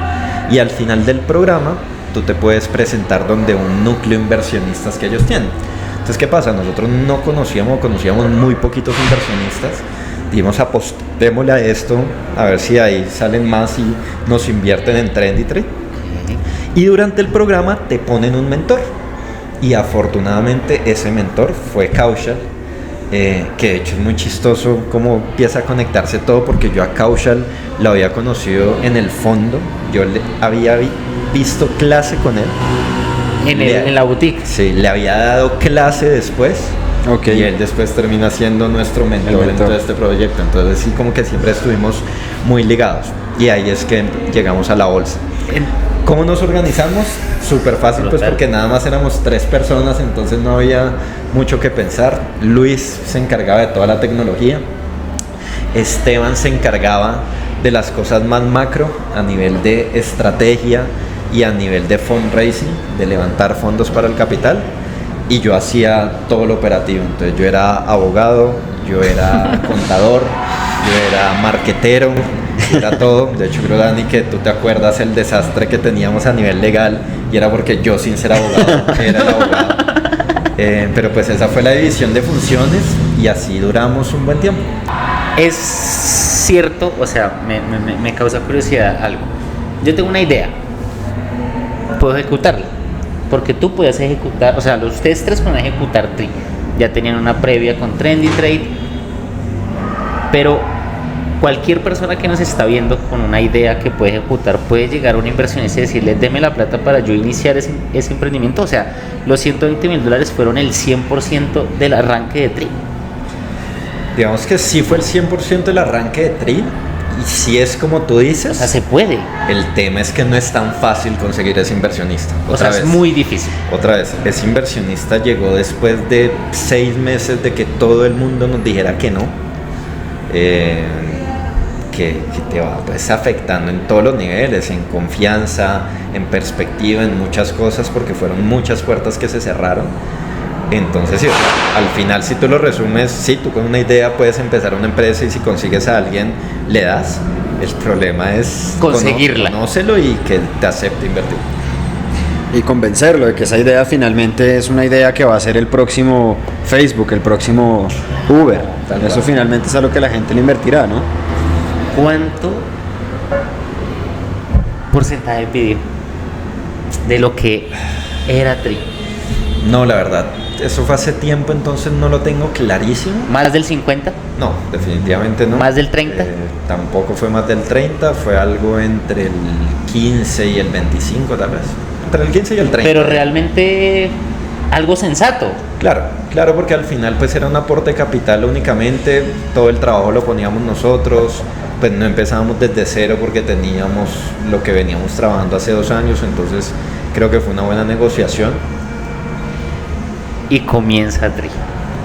y al final del programa tú te puedes presentar donde un núcleo de inversionistas que ellos tienen. Entonces, ¿qué pasa? Nosotros no conocíamos muy poquitos inversionistas. Dijimos, apostémosle a esto, a ver si ahí salen más y nos invierten en TrendyTrade. Y durante el programa te ponen un mentor. Y afortunadamente ese mentor fue Kaushal, que de hecho es muy chistoso cómo empieza a conectarse todo, porque yo a Kaushal lo había conocido en el fondo. Yo le había visto clase con él. En la boutique. Sí, le había dado clase después. Ok. Y él después termina siendo nuestro mentor, El en todo este proyecto. Entonces sí, como que siempre estuvimos muy ligados. Y ahí es que llegamos a la bolsa. ¿Cómo nos organizamos? Súper fácil, pues porque nada más éramos 3 personas, entonces no había mucho que pensar. Luis se encargaba de toda la tecnología. Esteban se encargaba de las cosas más macro a nivel de estrategia y a nivel de fundraising, de levantar fondos para el capital, y yo hacía todo lo operativo. Entonces yo era abogado, yo era contador, yo era marquetero, era todo. De hecho, creo, Dani, que tú te acuerdas el desastre que teníamos a nivel legal, y era porque yo, sin ser abogado, era el abogado. Pero pues esa fue la división de funciones y así duramos un buen tiempo. Es cierto, o sea, me causa curiosidad algo. Yo tengo una idea, puedo ejecutarla, porque tú puedes ejecutar, o sea, ustedes 3 pueden ejecutar Tri. Ya tenían una previa con TrendyTrade, pero cualquier persona que nos está viendo con una idea que puede ejecutar puede llegar a un inversionista y decirle, deme la plata para yo iniciar ese emprendimiento. O sea, los $120,000 fueron el 100% del arranque de Tri. Digamos que sí fue el 100% del arranque de Tri, y sí es como tú dices. O sea, se puede. El tema es que no es tan fácil conseguir ese inversionista. O sea, es muy difícil. Otra vez, ese inversionista llegó después de 6 meses de que todo el mundo nos dijera que no. Que te va pues afectando en todos los niveles, en confianza, en perspectiva, en muchas cosas, porque fueron muchas puertas que se cerraron. Entonces, sí, al final, si tú lo resumes, sí, tú con una idea puedes empezar una empresa, y si consigues a alguien, le das. El problema es conseguirla. Conócelo y que te acepte invertir. Y convencerlo de que esa idea finalmente es una idea que va a ser el próximo Facebook, el próximo Uber. Tal Eso cual. finalmente es a lo que la gente le invertirá, ¿no? ¿Cuánto porcentaje pedir de lo que era Tri? No, la verdad, eso fue hace tiempo, entonces no lo tengo clarísimo. ¿Más del 50? No, definitivamente no. ¿Más del 30? Tampoco fue más del 30, fue algo entre el 15 y el 25 tal vez. Entre el 15 y el 30. Pero realmente algo sensato. Claro, porque al final pues era un aporte de capital únicamente, todo el trabajo lo poníamos nosotros, pues no empezábamos desde cero porque teníamos lo que veníamos trabajando hace 2 años, entonces creo que fue una buena negociación. Y comienza Tri.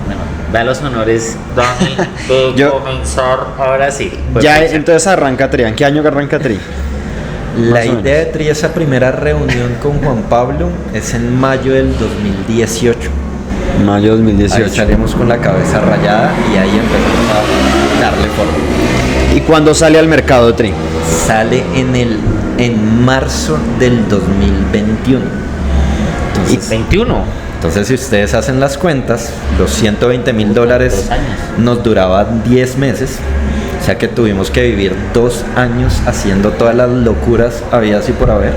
Bueno, da los honores, Dani, de Yo- comenzar. Ahora sí. Pues Ya, fecha. entonces arranca Tri. ¿En qué año que arranca Tri? La Más o menos. idea de Tri, esa primera reunión con Juan Pablo, es en mayo del 2018. Mayo Ahí 2018. salimos con la cabeza rayada y ahí empezamos a darle forma. ¿Y cuándo sale al mercado Tri? Sale en marzo del 2021. Entonces, 21. entonces, si ustedes hacen las cuentas, los $120,000 2 años. nos duraban 10 meses. O sea que tuvimos que vivir 2 años haciendo todas las locuras habidas y por haber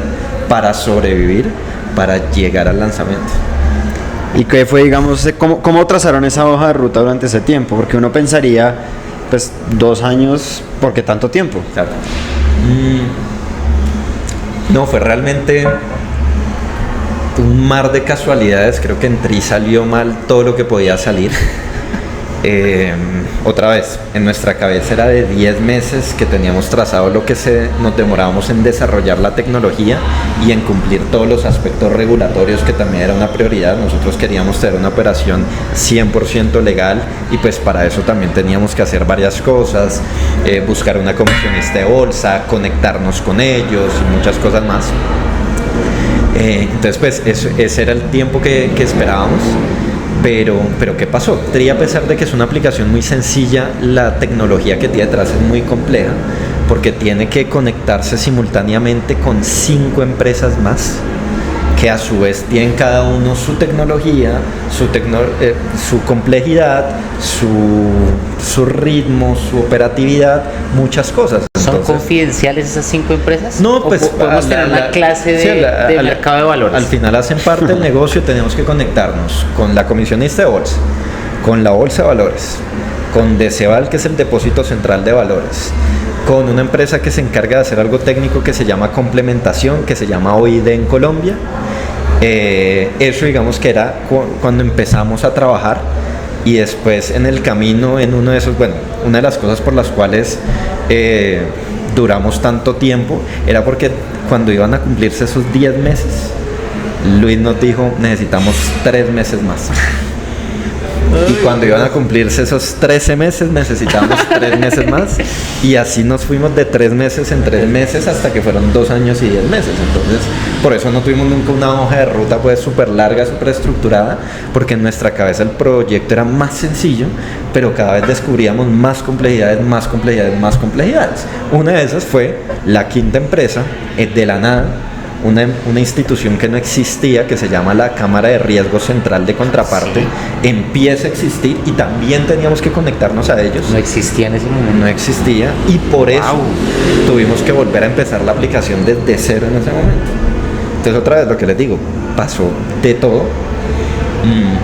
para sobrevivir, para llegar al lanzamiento. ¿Y qué fue, digamos, cómo trazaron esa hoja de ruta durante ese tiempo? Porque uno pensaría, pues, 2 años, ¿por qué tanto tiempo? Claro. No, fue realmente un mar de casualidades. Creo que en Tri salió mal todo lo que podía salir. Otra vez, en nuestra cabeza era de 10 meses que teníamos trazado lo que nos demorábamos en desarrollar la tecnología y en cumplir todos los aspectos regulatorios, que también era una prioridad. Nosotros queríamos tener una operación 100% legal y pues para eso también teníamos que hacer varias cosas, buscar una comisionista de bolsa, conectarnos con ellos y muchas cosas más. Entonces pues ese era el tiempo que esperábamos. Pero ¿qué pasó? Tri, a pesar de que es una aplicación muy sencilla, la tecnología que tiene detrás es muy compleja, porque tiene que conectarse simultáneamente con 5 empresas más, que a su vez tienen cada uno su tecnología, su complejidad, su ritmo, su operatividad, muchas cosas. ¿Son confidenciales esas 5 empresas? No, pues podemos tener una clase de mercado de valores. Al final hacen parte del negocio y tenemos que conectarnos con la comisionista de bolsa, con la bolsa de valores, con DECEVAL, que es el depósito central de valores, con una empresa que se encarga de hacer algo técnico que se llama complementación, que se llama OID en Colombia. Eso digamos que era cuando empezamos a trabajar, y después en el camino, en uno de esos, bueno, una de las cosas por las cuales duramos tanto tiempo era porque cuando iban a cumplirse esos 10 meses, Luis nos dijo: necesitamos 3 meses más. Y cuando iban a cumplirse esos 13 meses, necesitábamos 3 meses más. Y así nos fuimos de 3 meses en 3 meses hasta que fueron 2 años y 10 meses. Entonces, por eso no tuvimos nunca una hoja de ruta pues súper larga, súper estructurada, porque en nuestra cabeza el proyecto era más sencillo, pero cada vez descubríamos más complejidades, más complejidades, más complejidades. Una de esas fue la quinta empresa, de la nada. Una institución que no existía, que se llama la Cámara de Riesgo Central de Contraparte, sí, empieza a existir, y también teníamos que conectarnos a ellos. No existía en ese momento. No existía, y por eso tuvimos que volver a empezar la aplicación desde cero en ese momento. Entonces, otra vez lo que les digo, pasó de todo,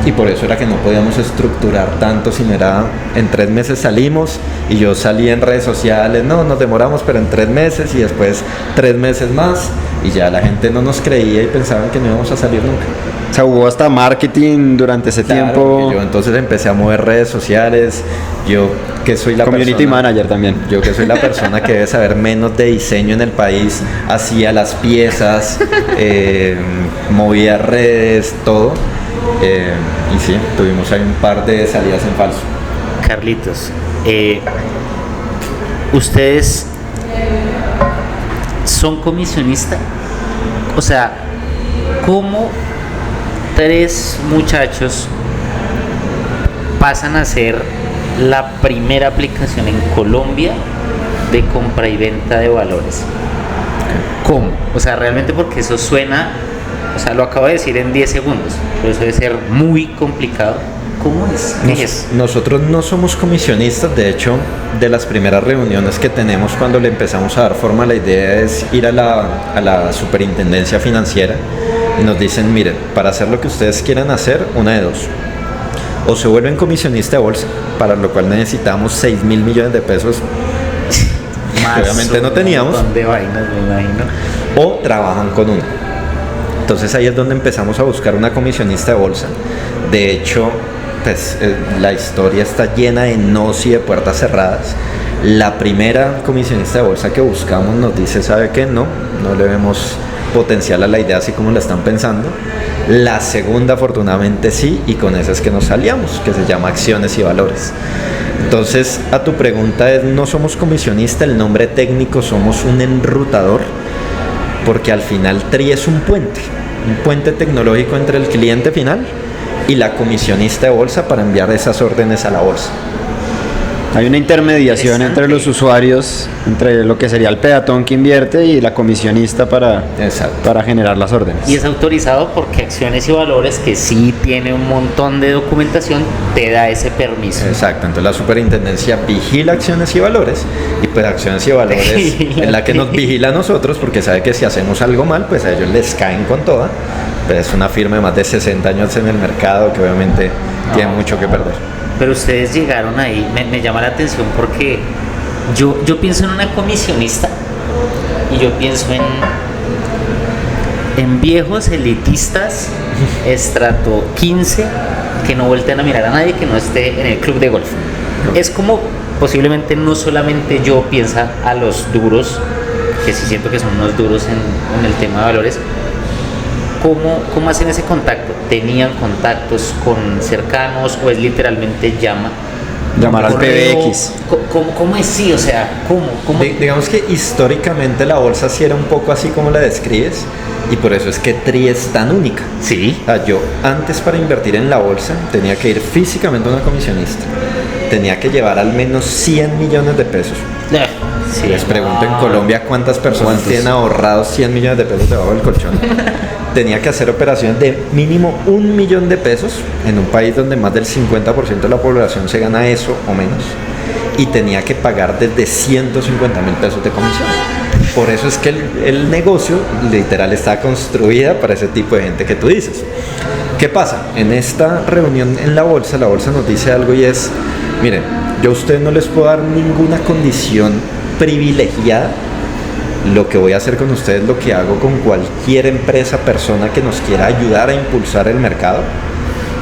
y por eso era que no podíamos estructurar tanto, sino era en 3 meses salimos, y yo salí en redes sociales, no, nos demoramos, pero en 3 meses, y después 3 meses más, y ya la gente no nos creía y pensaban que no íbamos a salir nunca. O sea, hubo hasta marketing durante ese tiempo. Yo entonces empecé a mover redes sociales, yo que soy la community manager también. Yo que soy la persona que debe saber menos de diseño en el país, hacía las piezas, movía redes, todo. Y sí, tuvimos ahí un par de salidas en falso. Carlitos, ¿ustedes son comisionistas? O sea, ¿cómo 3 muchachos pasan a ser la primera aplicación en Colombia de compra y venta de valores? ¿Cómo? O sea, realmente, porque eso suena, o sea, lo acabo de decir en 10 segundos, pero eso debe ser muy complicado. ¿Cómo es? ¿Qué es? Nosotros no somos comisionistas. De hecho, de las primeras reuniones que tenemos cuando le empezamos a dar forma a la idea es ir a la superintendencia financiera y nos dicen: miren, para hacer lo que ustedes quieran hacer, una de dos: o se vuelven comisionista de bolsa, para lo cual necesitamos 6.000 millones de pesos, que obviamente no teníamos, de vainas, me imagino, o trabajan con una. Entonces ahí es donde empezamos a buscar una comisionista de bolsa. De hecho, pues la historia está llena de nos y de puertas cerradas. La primera comisionista de bolsa que buscamos nos dice: ¿sabe qué? No le vemos potencial a la idea así como la están pensando. La segunda, afortunadamente, sí, y con esa es que nos salíamos, que se llama Acciones y Valores. Entonces, a tu pregunta es: no somos comisionista, el nombre técnico, somos un enrutador, porque al final TRI es un puente tecnológico entre el cliente final y la comisionista de bolsa para enviar esas órdenes a la bolsa. Hay una intermediación entre los usuarios, entre lo que sería el peatón que invierte y la comisionista para generar las órdenes. Y es autorizado porque Acciones y Valores, que sí tiene un montón de documentación, te da ese permiso. Exacto, entonces la superintendencia vigila Acciones y Valores, y pues Acciones y Valores es la que nos vigila a nosotros, porque sabe que si hacemos algo mal, pues a ellos les caen con toda. Pero es una firma de más de 60 años en el mercado que obviamente tiene mucho que perder. Pero ustedes llegaron ahí, me llama la atención porque yo pienso en una comisionista y yo pienso en viejos elitistas estrato 15 que no volteen a mirar a nadie que no esté en el club de golf. Es como posiblemente no solamente yo piensa a los duros, que sí siento que son unos duros en el tema de valores. ¿Cómo hacen ese contacto? ¿Tenían contactos con cercanos o es literalmente Llamar al correo? PBX. ¿Cómo es? Sí, o sea, ¿cómo? Digamos que históricamente la bolsa sí era un poco así como la describes, y por eso es que TRI es tan única. Sí. O sea, yo antes, para invertir en la bolsa, tenía que ir físicamente a una comisionista, tenía que llevar al menos 100 millones de pesos. Sí, Les pregunto en no. Colombia cuántas personas tienen ahorrados 100 millones de pesos debajo del colchón. Tenía que hacer operaciones de mínimo 1 millón de pesos en un país donde más del 50% de la población se gana eso o menos, y tenía que pagar desde 150 mil pesos de comisión. Por eso es que el negocio literal está construida para ese tipo de gente que tú dices. ¿Qué pasa? En esta reunión en la bolsa nos dice algo, y es: miren, yo a ustedes no les puedo dar ninguna condición privilegiada. Lo que voy a hacer con ustedes, lo que hago con cualquier empresa, persona que nos quiera ayudar a impulsar el mercado,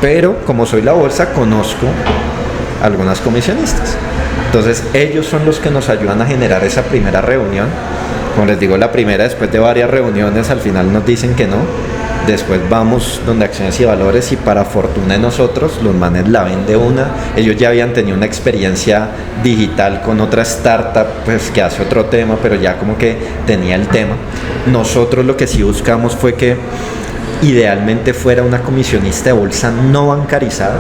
pero como soy la bolsa, conozco algunas comisionistas. Entonces ellos son los que nos ayudan a generar esa primera reunión. Como les digo, la primera, después de varias reuniones, al final nos dicen que no. Después vamos donde Acciones y Valores, y para fortuna de nosotros, los manes la ven de una. Ellos ya habían tenido una experiencia digital con otra startup, pues que hace otro tema, pero ya como que tenía el tema. Nosotros lo que sí buscamos fue que idealmente fuera una comisionista de bolsa no bancarizada,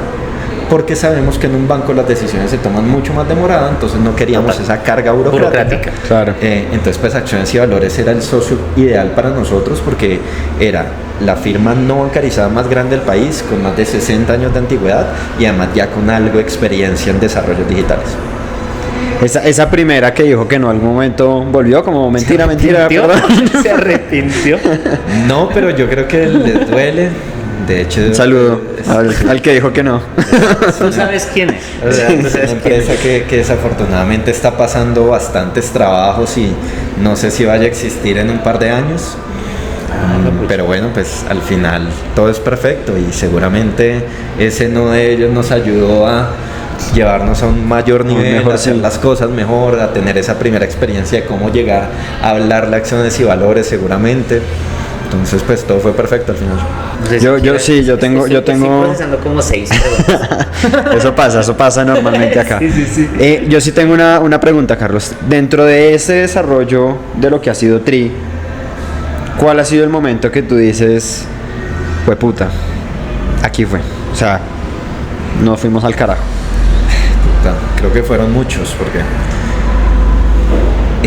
porque sabemos que en un banco las decisiones se toman mucho más demoradas, entonces no queríamos esa carga burocrática. Claro. Entonces, pues Acciones y Valores era el socio ideal para nosotros, porque era la firma no bancarizada más grande del país, con más de 60 años de antigüedad, y además ya con algo de experiencia en desarrollos digitales. Esa primera que dijo que no, algún momento volvió como mentira, perdón. Se arrepintió. No, pero yo creo que les duele. De hecho, Un saludo al que dijo que no. Tú sabes quién es. O sea, tú Es sabes una quién es. empresa que desafortunadamente está pasando bastantes trabajos, y no sé si vaya a existir en un par de años. Pero bueno, pues al final todo es perfecto, y seguramente ese no de ellos nos ayudó a llevarnos a un mayor nivel, mejor, a hacer sí. las cosas mejor, a tener esa primera experiencia de cómo llegar a hablar de Acciones y Valores seguramente. Entonces pues todo fue perfecto al final. No sé Yo tengo- Estoy procesando como 6 preguntas. Eso pasa normalmente acá. Sí. Yo sí tengo una pregunta, Carlos. Dentro de ese desarrollo de lo que ha sido TRI, ¿cuál ha sido el momento que tú dices, fue puta, aquí fue? O sea, nos fuimos al carajo. Creo que fueron muchos, porque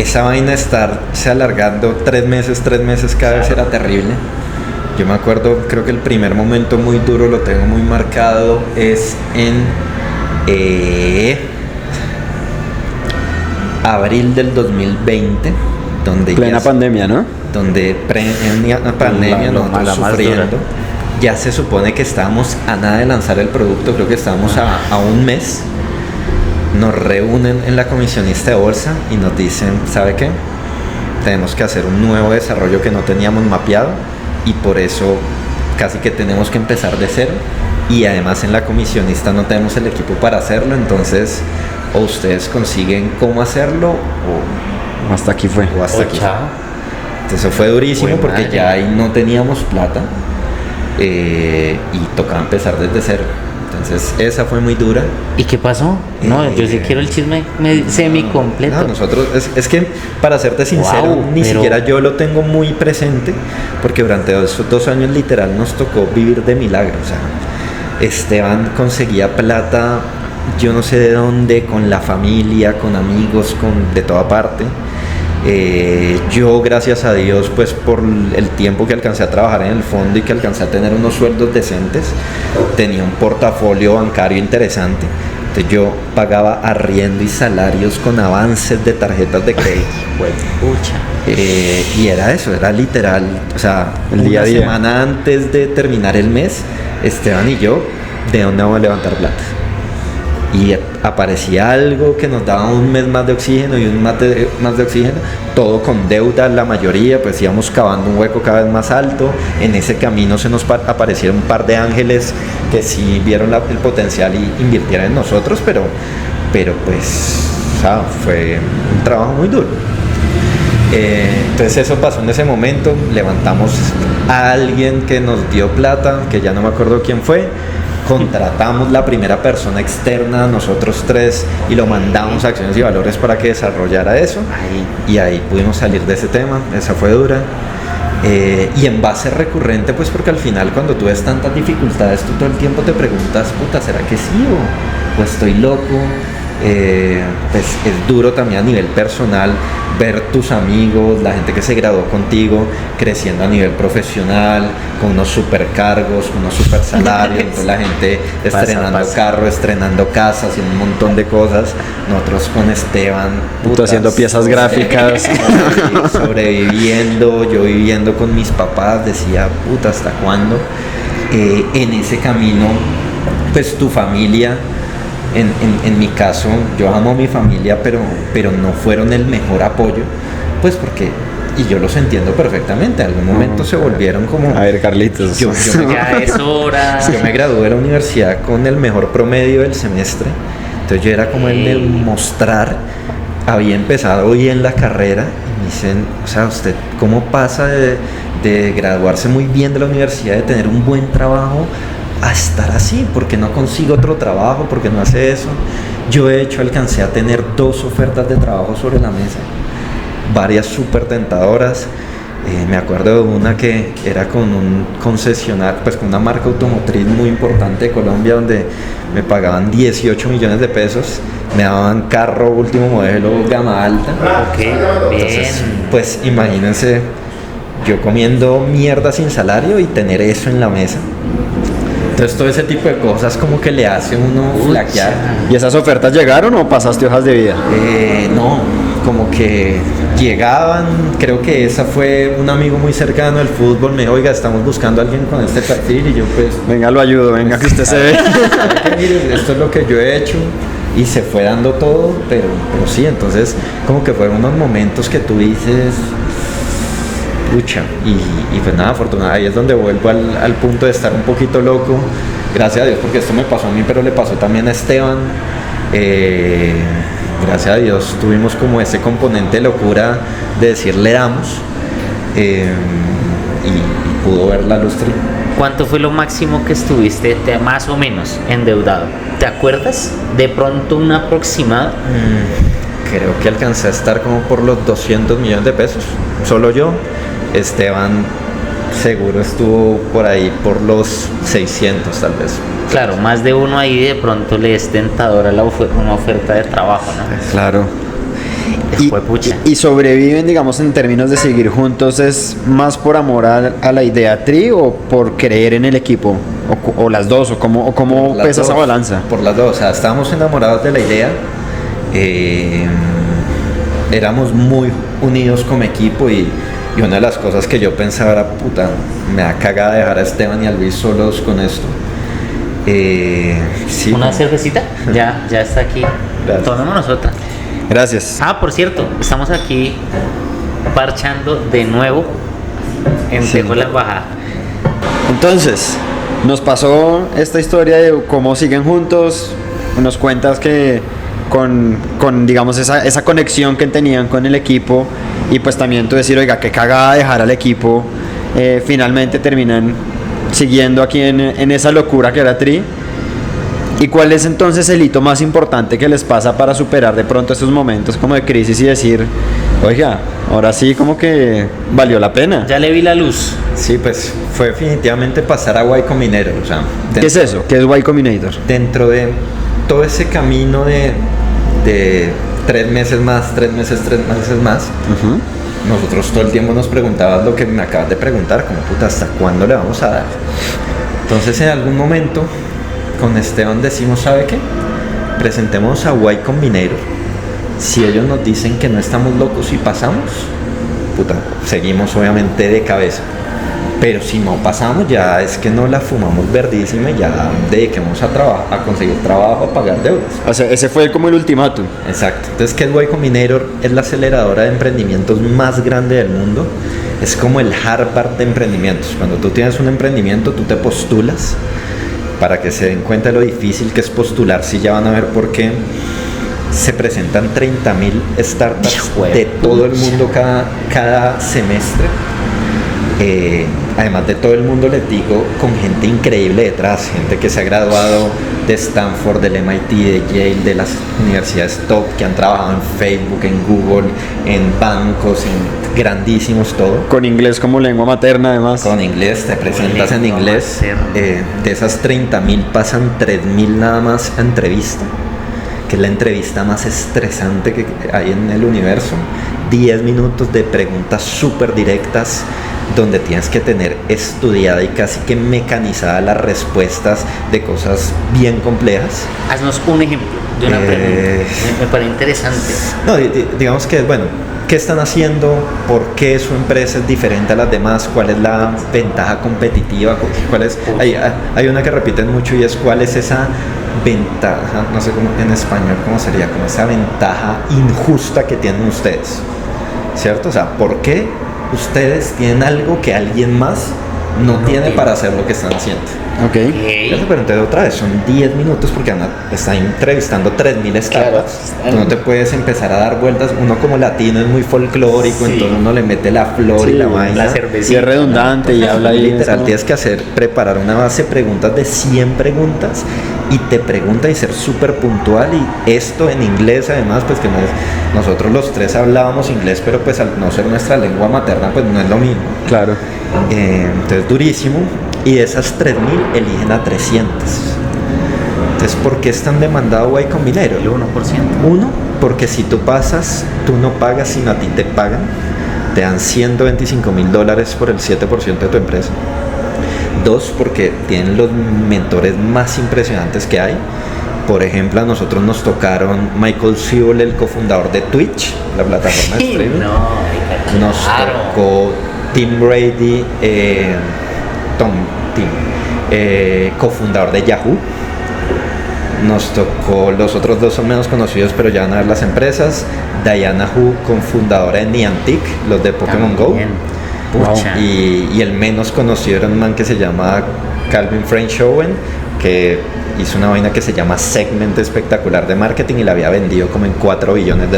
esa vaina de estarse alargando 3 meses cada vez era terrible. Yo me acuerdo, creo que el primer momento muy duro, lo tengo muy marcado, es en abril del 2020, donde Plena pandemia, ¿no? donde pandemia, nosotros la más sufriendo. dura. Ya se supone que estábamos a nada de lanzar el producto, creo que estábamos a un mes. Nos reúnen en la comisionista de bolsa y nos dicen: ¿sabe qué? Tenemos que hacer un nuevo desarrollo que no teníamos mapeado, y por eso casi que tenemos que empezar de cero, y además en la comisionista no tenemos el equipo para hacerlo. Entonces, o ustedes consiguen cómo hacerlo, Hasta aquí fue. o hasta aquí. Chao. Entonces fue durísimo, Jue porque madre. ya ahí no teníamos plata, y tocaba empezar desde cero. Entonces esa fue muy dura. ¿Y qué pasó? No, yo sí quiero el chisme semi completo. No, nosotros, es que para serte sincero, Wow, ni pero- siquiera yo lo tengo muy presente, porque durante esos 2 años literal nos tocó vivir de milagro. O sea, Esteban conseguía plata, yo no sé de dónde, con la familia, con amigos, de toda parte. Yo, gracias a Dios, pues por el tiempo que alcancé a trabajar en el fondo y que alcancé a tener unos sueldos decentes, tenía un portafolio bancario interesante. Entonces yo pagaba arriendo y salarios con avances de tarjetas de crédito. Pucha. Y era eso, era literal, o sea, El día a una día. semana antes de terminar el mes, Esteban y yo, ¿de dónde vamos a levantar plata? y aparecía algo que nos daba un mes más de oxígeno y un mes más de oxígeno, todo con deuda, la mayoría, pues íbamos cavando un hueco cada vez más alto. En ese camino se nos aparecieron un par de ángeles que sí vieron el potencial y invirtieron en nosotros, pero pues, o sea, fue un trabajo muy duro. Entonces eso pasó en ese momento, levantamos a alguien que nos dio plata, que ya no me acuerdo quién fue, contratamos la primera persona externa, nosotros tres, y lo mandamos a Acciones y Valores para que desarrollara eso, y ahí pudimos salir de ese tema. Esa fue dura. Y en base recurrente, pues porque al final cuando tú ves tantas dificultades, tú todo el tiempo te preguntas, puta, ¿será que sí o estoy loco? Pues es duro también a nivel personal ver tus amigos, la gente que se graduó contigo creciendo a nivel profesional, con unos supercargos, con unos super salarios, entonces la gente estrenando carro, estrenando casas y un montón de cosas. Nosotros con Esteban, putas, haciendo piezas gráficas, sobreviviendo, yo viviendo con mis papás, decía, puta, ¿hasta cuándo? En ese camino, pues tu familia, en mi caso, yo amo a mi familia, pero no fueron el mejor apoyo, pues porque, y yo los entiendo perfectamente, en algún momento se volvieron como... A ver, Carlitos. Ya es hora. Yo me gradué de la universidad con el mejor promedio del semestre, entonces yo era como el de mostrar, había empezado hoy en la carrera, y me dicen, o sea, ¿usted cómo pasa de graduarse muy bien de la universidad, de tener un buen trabajo, a estar así? Porque no consigo otro trabajo, porque no hace eso. Yo de hecho alcancé a tener 2 ofertas de trabajo sobre la mesa, varias súper tentadoras. Me acuerdo de una que era con un concesionario, pues con una marca automotriz muy importante de Colombia, donde me pagaban 18 millones de pesos, me daban carro último modelo, gama alta. Bien. Entonces, pues imagínense, yo comiendo mierda sin salario y tener eso en la mesa. Entonces todo ese tipo de cosas como que le hace uno flaquear. ¿Y esas ofertas llegaron o pasaste hojas de vida? No, como que llegaban, creo que esa fue un amigo muy cercano del fútbol, me dijo, oiga, estamos buscando a alguien con este perfil, y yo pues... Venga, lo ayudo, venga, que usted se ve. Mire, esto es lo que yo he hecho, y se fue dando todo, pero sí, entonces como que fueron unos momentos que tú dices... Pucha, y pues nada, afortunadamente ahí es donde vuelvo al punto de estar un poquito loco, gracias a Dios, porque esto me pasó a mí, pero le pasó también a Esteban. Gracias a Dios tuvimos como ese componente de locura de decir le damos, y pudo ver la luz. ¿Cuánto fue lo máximo que estuviste más o menos endeudado? ¿Te acuerdas? De pronto un aproximado. Creo que alcancé a estar como por los 200 millones de pesos, solo yo. Esteban seguro estuvo por ahí por los 600 tal vez. Claro, más de uno ahí de pronto le es tentadora una oferta de trabajo, ¿no? Claro. Después, pucha. Y sobreviven, digamos, en términos de seguir juntos, ¿es más por amor a la idea Tri o por creer en el equipo? ¿O las dos? ¿O cómo pesa esa balanza? Por las dos, o sea, estábamos enamorados de la idea, éramos muy unidos como equipo, y una de las cosas que yo pensaba era, puta, me da cagada dejar a Esteban y a Luis solos con esto. Sí, ¿Una cervecita? Ya está aquí. Gracias. Tomémonos otra. Gracias. Por cierto, estamos aquí parchando de nuevo en Tejo la Embajada. Entonces, nos pasó esta historia de cómo siguen juntos. Nos cuentas que con digamos, esa conexión que tenían con el equipo, y pues también tú decir, oiga, qué cagada dejar al equipo, finalmente terminan siguiendo aquí en esa locura que era Tri. ¿Y cuál es entonces el hito más importante que les pasa para superar de pronto estos momentos como de crisis y decir, oiga, ahora sí como que valió la pena? Ya le vi la luz. Sí, pues fue definitivamente pasar a Y Combinator, o sea, ¿Qué es eso? ¿Qué es Y Combinator? dentro de todo ese camino de 3 meses más, 3 meses más, nosotros todo el tiempo nos preguntábamos lo que me acabas de preguntar, como puta, ¿hasta cuándo le vamos a dar? Entonces en algún momento con Esteban decimos, ¿sabe qué? Presentemos a Y Combinator, si ellos nos dicen que no estamos locos y pasamos, puta, seguimos obviamente de cabeza. Pero si no pasamos, ya es que no la fumamos verdísima y ya dediquemos a trabajar, a conseguir trabajo, a pagar deudas. O sea, ese fue como el ultimátum. Exacto. Entonces, que Y Combinator es la aceleradora de emprendimientos más grande del mundo. Es como el Harvard de emprendimientos. Cuando tú tienes un emprendimiento, tú te postulas para que se den cuenta de lo difícil que es postular. Si ya van a ver por qué se presentan 30.000 startups de todo el mundo cada semestre. Además de todo el mundo, les digo, con gente increíble detrás, gente que se ha graduado de Stanford, del MIT, de Yale, de las universidades top, que han trabajado en Facebook, en Google, en bancos, en grandísimos, todo. Con inglés como lengua materna, además. Con inglés, te presentas en inglés. De esas 30.000 pasan 3.000 nada más a entrevista, que es la entrevista más estresante que hay en el universo. 10 minutos de preguntas súper directas, donde tienes que tener estudiada y casi que mecanizada las respuestas de cosas bien complejas. Haznos un ejemplo de una pregunta. Me parece interesante. No, digamos que, bueno, ¿qué están haciendo? ¿Por qué su empresa es diferente a las demás? ¿Cuál es la ventaja competitiva? ¿Cuál es? Hay una que repiten mucho y es ¿cuál es esa ventaja? No sé cómo en español cómo sería, como esa ventaja injusta que tienen ustedes, ¿cierto? O sea, ¿por qué ustedes tienen algo que alguien más no tiene para hacer lo que están haciendo? Ok. Ya te pregunté otra vez, son 10 minutos porque están entrevistando 3.000 startups. Tú no te puedes empezar a dar vueltas. Uno como latino es muy folclórico, entonces uno le mete la flor y la vaina. La Y cervecita. es redundante y habla ahí. Literal, tienes que preparar una base de preguntas de 100 preguntas y te pregunta y ser súper puntual, y esto en inglés además, pues que no es, nosotros los tres hablábamos inglés, pero pues al no ser nuestra lengua materna, pues no es lo mismo. Claro. Entonces durísimo, y de esas 3.000 eligen a 300. Entonces, ¿por qué es tan demandado Y Combinator? El 1%. Uno, porque si tú pasas, tú no pagas, sino a ti te pagan. Te dan $125.000 por el 7% de tu empresa. Dos, porque tienen los mentores más impresionantes que hay. Por ejemplo, a nosotros nos tocaron Michael Sewell, el cofundador de Twitch, la plataforma de streaming. Nos tocó Tim Brady, cofundador de Yahoo. Nos tocó, los otros dos son menos conocidos, pero ya van a ver las empresas. Diana Hu, cofundadora de Niantic, los de Pokémon Go. Pucha. Y el menos conocido era un man que se llama Calvin Frenchowen, que hizo una vaina que se llama Segment espectacular de marketing y la había vendido como en $4 billones.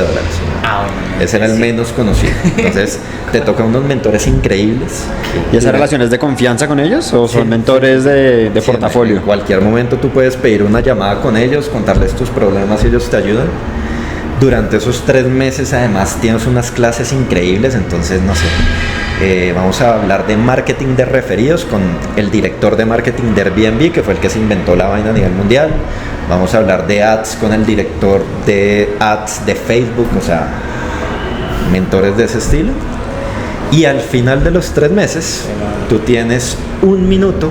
Ah, bueno, Ese era el menos conocido. Entonces te tocan unos mentores increíbles. ¿Y esas relaciones de confianza con ellos o son mentores de Sí, portafolio? en cualquier momento tú puedes pedir una llamada con ellos, contarles tus problemas y ellos te ayudan. Durante esos 3 meses además tienes unas clases increíbles, entonces no sé. Vamos a hablar de marketing de referidos con el director de marketing de Airbnb, que fue el que se inventó la vaina a nivel mundial. Vamos a hablar de ads con el director de ads de Facebook, o sea, mentores de ese estilo. Y al final de los 3 meses, tú tienes 1 minuto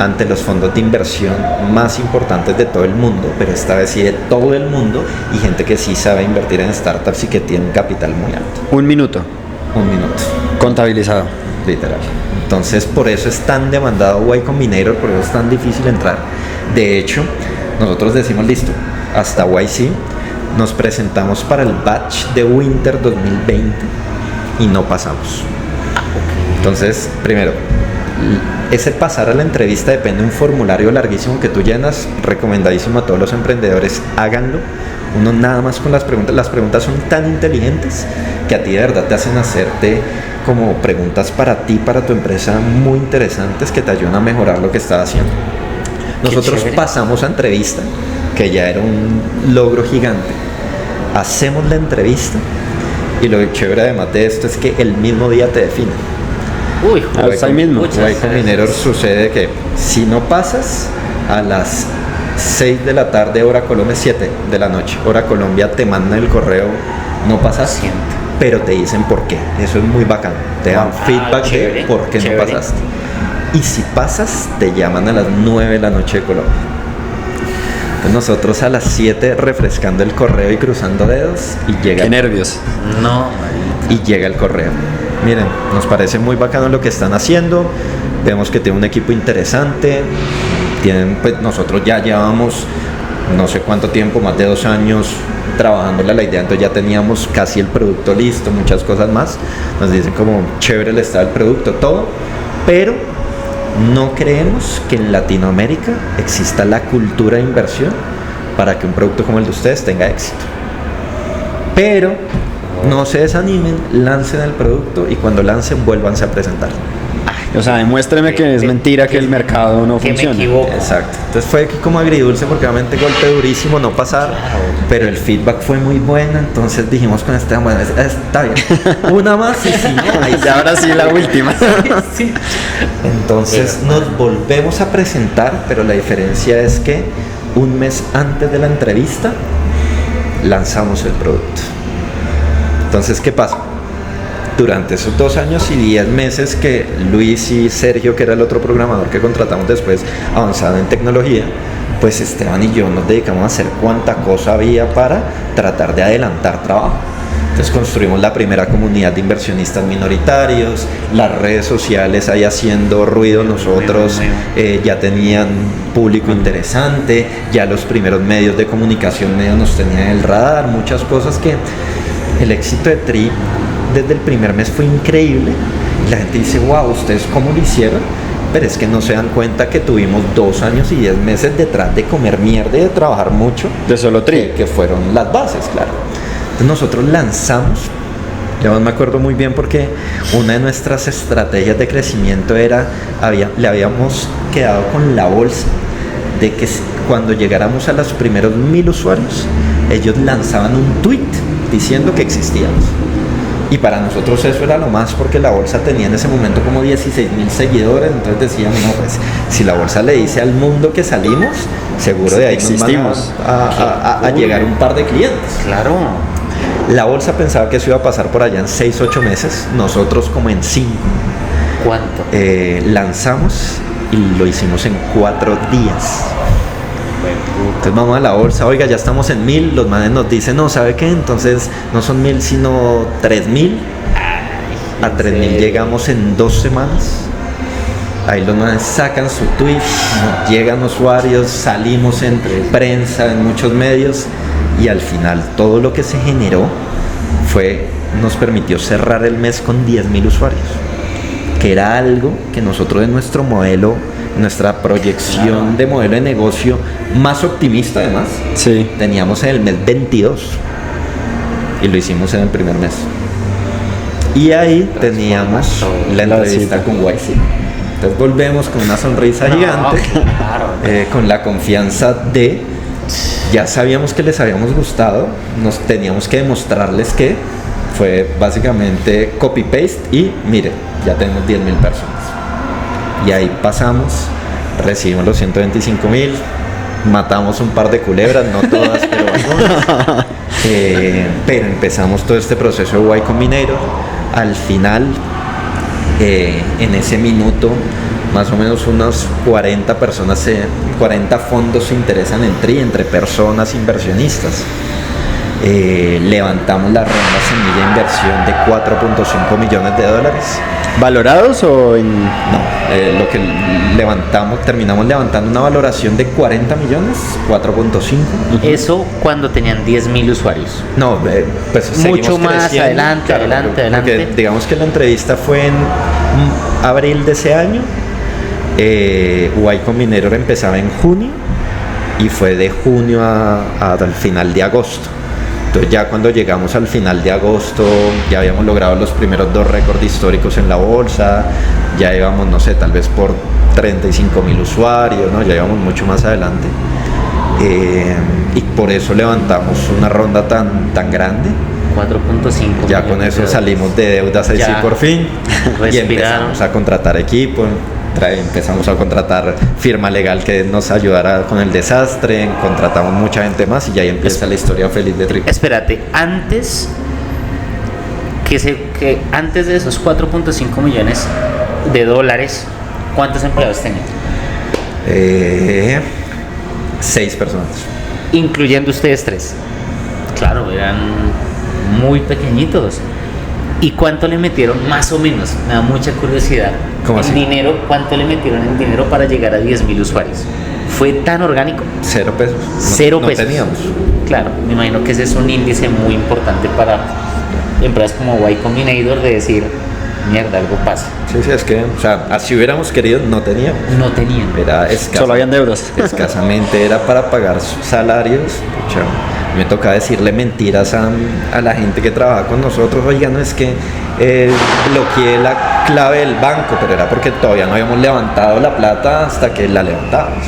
ante los fondos de inversión más importantes de todo el mundo, pero esta vez sí de todo el mundo, y gente que sí sabe invertir en startups y que tiene un capital muy alto. 1 minuto. 1 minuto. Contabilizado. Literal. Entonces, por eso es tan demandado Y Combinator, por eso es tan difícil entrar. De hecho, nosotros decimos, listo, hasta YC, nos presentamos para el batch de Winter 2020 y no pasamos. Entonces, primero, ese pasar a la entrevista depende de un formulario larguísimo que tú llenas, recomendadísimo a todos los emprendedores, háganlo. Uno nada más con las preguntas son tan inteligentes que a ti de verdad te hacen hacerte como preguntas para ti, para tu empresa, muy interesantes que te ayudan a mejorar lo que estás haciendo. Nosotros pasamos a entrevista, que ya era un logro gigante. Hacemos la entrevista y lo chévere además de esto es que el mismo día te definen. Uy, Hasta ahí mismo. Y Combinator sucede que si no pasas a las 6 de la tarde hora Colombia, 7 de la noche hora Colombia, te mandan el correo, no pasas, pero te dicen por qué. Eso es muy bacano, te dan feedback chévere, de por qué no pasaste. Y si pasas, te llaman a las 9 de la noche de Colombia. Entonces nosotros a las 7 refrescando el correo y cruzando dedos y llega. Qué nervios. No, Y llega el correo. miren, nos parece muy bacano lo que están haciendo, vemos que tiene un equipo interesante, pues nosotros ya llevamos no sé cuánto tiempo, más de 2 años trabajándole a la idea, entonces ya teníamos casi el producto listo, muchas cosas más, nos dicen como chévere el estado del producto, todo, pero no creemos que en Latinoamérica exista la cultura de inversión para que un producto como el de ustedes tenga éxito. Pero no se desanimen, lancen el producto y cuando lancen vuélvanse a presentar. O sea, demuéstreme que es mentira que el mercado no que funciona. me equivoco. Exacto. Entonces fue como agridulce porque obviamente golpe durísimo no pasar, pero el feedback fue muy bueno, entonces dijimos con este, bueno, está bien. Una más y si no, ahí Y ahora sí la última. Sí. Entonces nos volvemos a presentar, pero la diferencia es que un mes antes de la entrevista lanzamos el producto. Entonces, ¿qué pasa? Durante esos 2 años y 10 meses que Luis y Sergio, que era el otro programador que contratamos después, avanzaban en tecnología, pues Esteban y yo nos dedicamos a hacer cuánta cosa había para tratar de adelantar trabajo. Entonces construimos la primera comunidad de inversionistas minoritarios, las redes sociales ahí haciendo ruido, nosotros ya tenían público interesante, ya los primeros medios de comunicación medio nos tenían en el radar, muchas cosas que el éxito de Tri desde el primer mes fue increíble. La gente dice, wow, ¿ustedes cómo lo hicieron? Pero es que no se dan cuenta que tuvimos 2 años y 10 meses detrás de comer mierda y de trabajar mucho. De solo Tri. Que fueron las bases, claro. Entonces nosotros lanzamos, yo me acuerdo muy bien porque una de nuestras estrategias de crecimiento era, le habíamos quedado con la bolsa de que cuando llegáramos a los primeros 1000 usuarios, ellos lanzaban un tweet diciendo que existíamos. Y para nosotros eso era lo más porque la bolsa tenía en ese momento como 16,000 seguidores, entonces decíamos, no, pues si la bolsa le dice al mundo que salimos, seguro de ahí existimos. nos van a llegar un par de clientes. Claro. La bolsa pensaba que eso iba a pasar por allá en 6-8 meses, nosotros como en 5. ¿Cuánto? Lanzamos y lo hicimos en 4 días. Entonces vamos a la bolsa, oiga, ya estamos en 1000, los manes nos dicen, no, ¿sabe qué? Entonces no son 1000 sino 3000. A 3000 llegamos en 2 semanas. Ahí los manes sacan su tweet, nos llegan usuarios, salimos en prensa, en muchos medios y al final todo lo que se generó nos permitió cerrar el mes con 10,000 usuarios, que era algo que nosotros en nuestro modelo, nuestra proyección de modelo de negocio más optimista además, Sí. teníamos en el mes 22 y lo hicimos en el primer mes. Y ahí teníamos la entrevista con YC. Entonces volvemos con una sonrisa gigante, Claro. con la confianza de, ya sabíamos que les habíamos gustado, nos teníamos que demostrarles que fue básicamente copy-paste y mire, ya tenemos 10,000 personas. Y ahí pasamos, recibimos los 125,000, matamos un par de culebras, no todas, pero algunas. Pero empezamos todo este proceso de Y Combinator. Al final, en ese minuto, más o menos unas 40 personas, 40 fondos se interesan en Tri, entre personas inversionistas. Levantamos la ronda semilla de inversión de $4.5 millones. ¿Valorados o en...? No, lo que terminamos levantando una valoración de 40 millones, 4.5. Eso cuando tenían 10,000 usuarios. No, pues seguimos Mucho más creciendo. adelante, adelante. Porque digamos que la entrevista fue en abril de ese año. Y Combinator empezaba en junio y fue de junio al final de agosto. Entonces ya cuando llegamos al final de agosto ya habíamos logrado los primeros 2 récords históricos en la bolsa, ya íbamos, no sé, tal vez por 35,000 usuarios, ¿no? Ya íbamos mucho más adelante. Y por eso levantamos una ronda tan grande. 4.5 Ya con eso salimos de deudas ahí sí Ya. por fin. Y Respiraron. empezamos a contratar equipo. Empezamos a contratar firma legal que nos ayudara con el desastre, contratamos mucha gente más y ya ahí empieza la historia feliz de Tri. Espérate, antes antes de esos 4.5 millones de dólares, ¿cuántos empleados tenían? 6 personas. Incluyendo ustedes 3. Claro, eran muy pequeñitos. ¿Y cuánto le metieron más o menos? Me da mucha curiosidad. ¿Cómo en así? dinero, ¿cuánto le metieron en dinero para llegar a 10.000 usuarios? ¿Fue tan orgánico? 0 pesos. Cero No pesos. teníamos. Claro, me imagino que ese es un índice muy importante para empresas como Y Combinator de decir, mierda, algo pasa. Sí, es que, o sea, así hubiéramos querido, no teníamos. No tenían. Era Solo habían deudas. escasamente era para pagar sus salarios. Pucha, me tocaba decirle mentiras a la gente que trabaja con nosotros. Oiga, no es que bloqueé la clave del banco, pero era porque todavía no habíamos levantado la plata hasta que la levantábamos.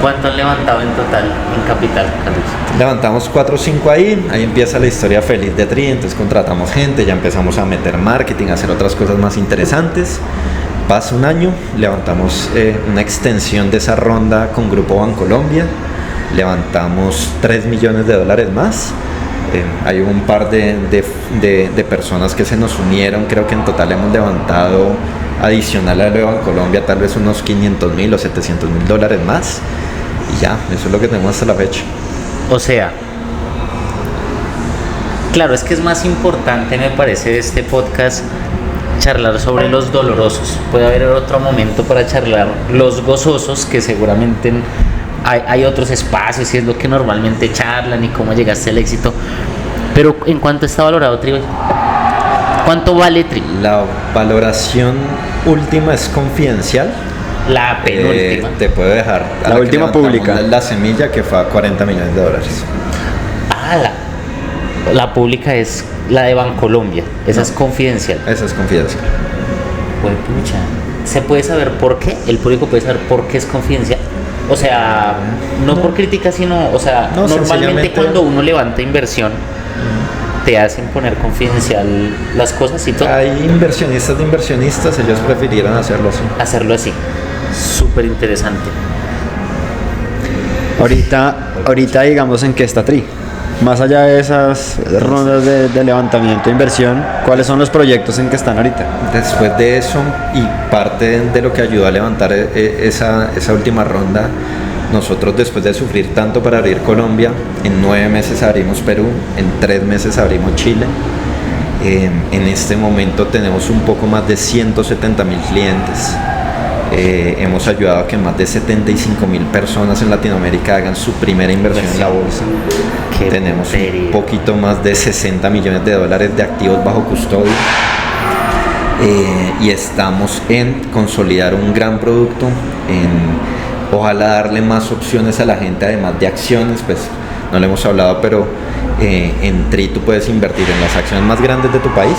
¿Cuánto han levantado en total en capital, Carlos? Levantamos 4 o 5 ahí empieza la historia feliz de Tri, entonces contratamos gente, ya empezamos a meter marketing, a hacer otras cosas más interesantes. Pasa un año, levantamos una extensión de esa ronda con Grupo Bancolombia, levantamos $3 millones más. Hay un par de personas que se nos unieron, creo que en total hemos levantado adicional a lo de Bancolombia tal vez unos $500,000 o $700,000 más. Y ya, eso es lo que tenemos hasta la fecha. O sea, claro, es que es más importante, me parece, de este podcast charlar sobre los dolorosos. Puede haber otro momento para charlar los gozosos, que seguramente hay otros espacios y es lo que normalmente charlan y cómo llegaste al éxito. Pero ¿en cuánto está valorado Tri hoy? ¿Cuánto vale Tri? La valoración última es confidencial. La penúltima. Te puedo dejar a La que última levantamos pública. la semilla, que fue a $40 millones. Ah, la pública es la de Bancolombia. Esa es confidencial. Esa es confidencial. Pues pucha, ¿se puede saber por qué? ¿El público puede saber por qué es confidencial? O sea, no por crítica, sino, o sea, No, normalmente sencillamente- cuando uno levanta inversión, te hacen poner confidencial las cosas y todo. Hay inversionistas de inversionistas, ellos prefirieron hacerlo así. Hacerlo así. Súper interesante. Ahorita digamos en qué está Tri. Más allá de esas rondas de levantamiento de inversión, ¿cuáles son los proyectos en que están ahorita? Después de eso, y parte de lo que ayudó a levantar esa última ronda, nosotros, después de sufrir tanto para abrir Colombia, en 9 meses abrimos Perú, en 3 meses abrimos Chile. En este momento tenemos un poco más de 170,000 clientes. Hemos ayudado a que más de 75,000 personas en Latinoamérica hagan su primera inversión en la bolsa. Qué Tenemos puntería. un poquito más de $60 millones de activos bajo custodia. Y estamos en consolidar un gran producto, en ojalá darle más opciones a la gente, además de acciones. Pues no le hemos hablado, pero en Tri tú puedes invertir en las acciones más grandes de tu país,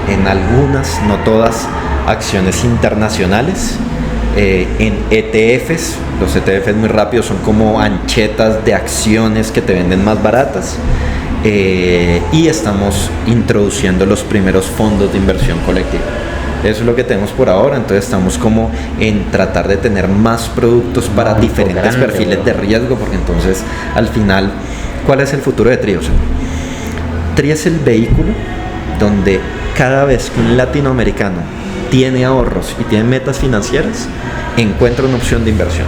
en algunas, no todas, acciones internacionales, en ETFs. Los ETFs, muy rápidos, son como anchetas de acciones que te venden más baratas. Y estamos introduciendo los primeros fondos de inversión colectiva. Eso es lo que tenemos por ahora, entonces estamos como en tratar de tener más productos para Monto diferentes grande, perfiles ¿no? de riesgo, porque entonces al final, ¿cuál es el futuro de Tri? O sea, Tri es el vehículo donde cada vez que un latinoamericano tiene ahorros y tiene metas financieras, encuentra una opción de inversión.